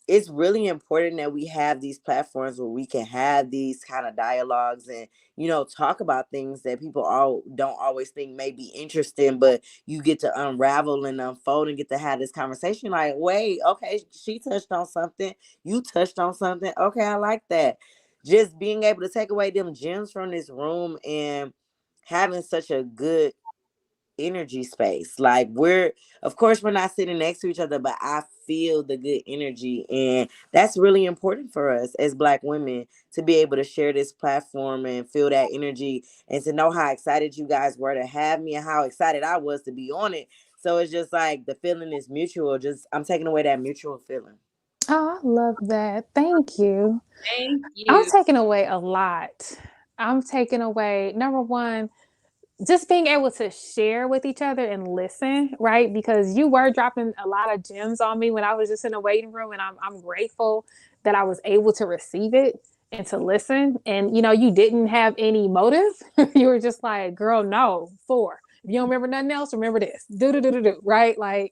it's really important that we have these platforms where we can have these kind of dialogues and, you know, talk about things that people all don't always think may be interesting, but you get to unravel and unfold and get to have this conversation. Like, wait, okay, she touched on something, you touched on something. Okay, I like that. Just being able to take away them gems from this room and having such a good energy space. Like of course we're not sitting next to each other, but I feel the good energy, and that's really important for us as Black women to be able to share this platform and feel that energy and to know how excited you guys were to have me and how excited I was to be on it. So it's just like the feeling is mutual. Just I'm taking away that mutual feeling. Oh, I love that. Thank you. Thank I'm you. taking away a lot. I'm taking away, number one, just being able to share with each other and listen, right? Because you were dropping a lot of gems on me when I was just in the waiting room, and I'm grateful that I was able to receive it and to listen. And you know, you didn't have any motive. You were just like, "Girl, no, four. If you don't remember nothing else, remember this. Do do do do do." Right? Like,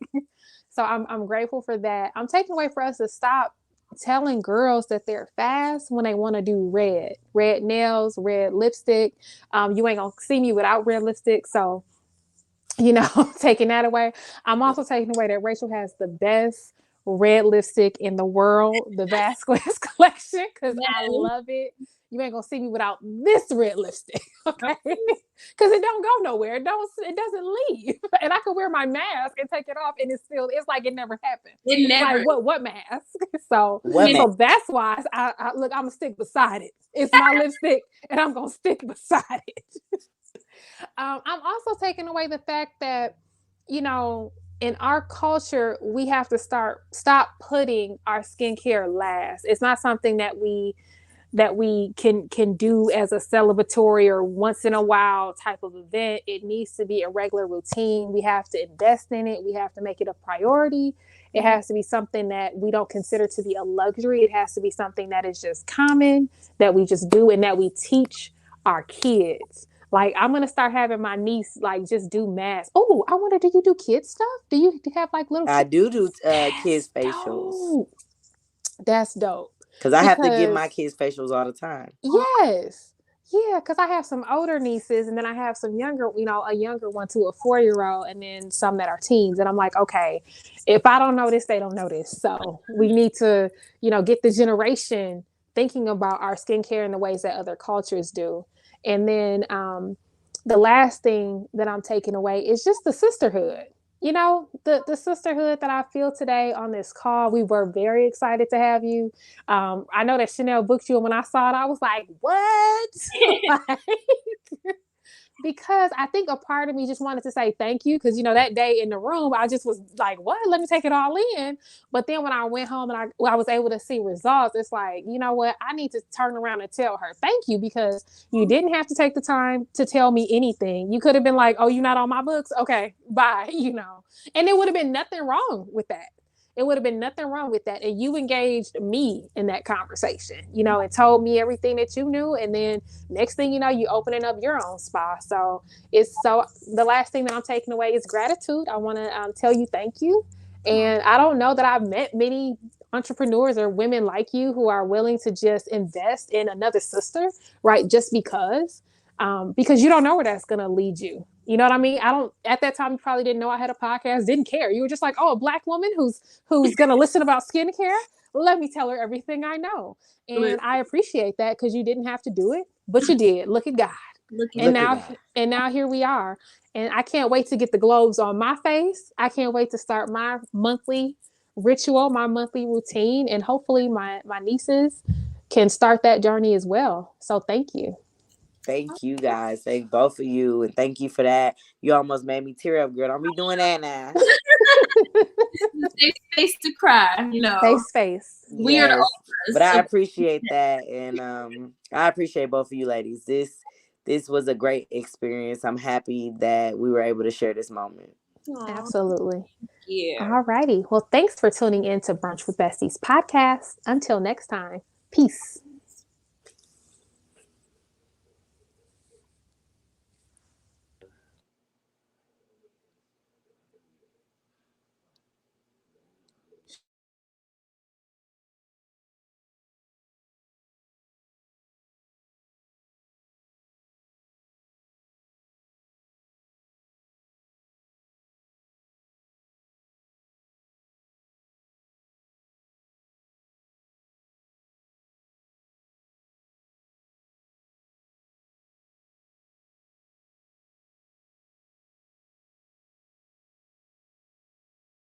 so I'm grateful for that. I'm taking away for us to stop telling girls that they're fast when they want to do red nails, red lipstick. You ain't gonna see me without red lipstick. So, you know, taking that away. I'm also taking away that Rachel has the best red lipstick in the world, the Vasquez collection, because I Yes. love it. You ain't gonna see me without this red lipstick, okay? Because it don't go nowhere. It doesn't leave. And I can wear my mask and take it off, and it's like it never happened. It It's never like what mask? So What man? so that's why I look. I'm gonna stick beside it. It's my lipstick, and I'm gonna stick beside it. I'm also taking away the fact that, you know, in our culture, we have to stop putting our skincare last. It's not something that we can do as a celebratory or once in a while type of event. It needs to be a regular routine. We have to invest in it. We have to make it a priority. It has to be something that we don't consider to be a luxury. It has to be something that is just common, that we just do, and that we teach our kids. Like, I'm gonna start having my niece like just do masks. Oh, I wonder, do you do kids stuff? Do you have like little I kids? do That's kids facials dope. That's dope. because I have to give my Because kids facials all the time. yes. Yeah, because I have some older nieces, and then I have some younger, a younger one to a 4 year old, and then some that are teens. And I'm like, okay, if I don't know this, they don't know this. So we need to, get the generation thinking about our skincare in the ways that other cultures do. And then the last thing that I'm taking away is just the sisterhood. The sisterhood that I feel today on this call. We were very excited to have you. I know that Chanel booked you, and when I saw it, I was like, "What?" Like, because I think a part of me just wanted to say thank you, because that day in the room, I just was like, "What? Let me take it all in." But then when I went home and I was able to see results, it's like, you know what? I need to turn around and tell her thank you, because you didn't have to take the time to tell me anything. You could have been like, "Oh, you're not on my books? Okay, bye." And there would have been nothing wrong with that. It would have been nothing wrong with that. And you engaged me in that conversation, and told me everything that you knew. And then next thing you know, you opening up your own spa. So the last thing that I'm taking away is gratitude. I want to tell you thank you. And I don't know that I've met many entrepreneurs or women like you who are willing to just invest in another sister, right? Just because you don't know where that's going to lead you. You know what I mean? I don't. At that time, you probably didn't know I had a podcast. Didn't care. You were just like, oh, a Black woman who's going to listen about skincare. Let me tell her everything I know. And I appreciate that because you didn't have to do it, but you did. Look at God. And now here we are. And I can't wait to get the globes on my face. I can't wait to start my monthly ritual, my monthly routine, and hopefully my nieces can start that journey as well. So thank you. Thank you guys. Thank both of you. And thank you for that. You almost made me tear up, girl. Don't be doing that now. Safe space to cry, Safe space. We are the Yes. But I appreciate that. And I appreciate both of you ladies. This was a great experience. I'm happy that we were able to share this moment. Aww. Absolutely. Yeah. All righty. Well, thanks for tuning in to Brunch with Besties podcast. Until next time, peace.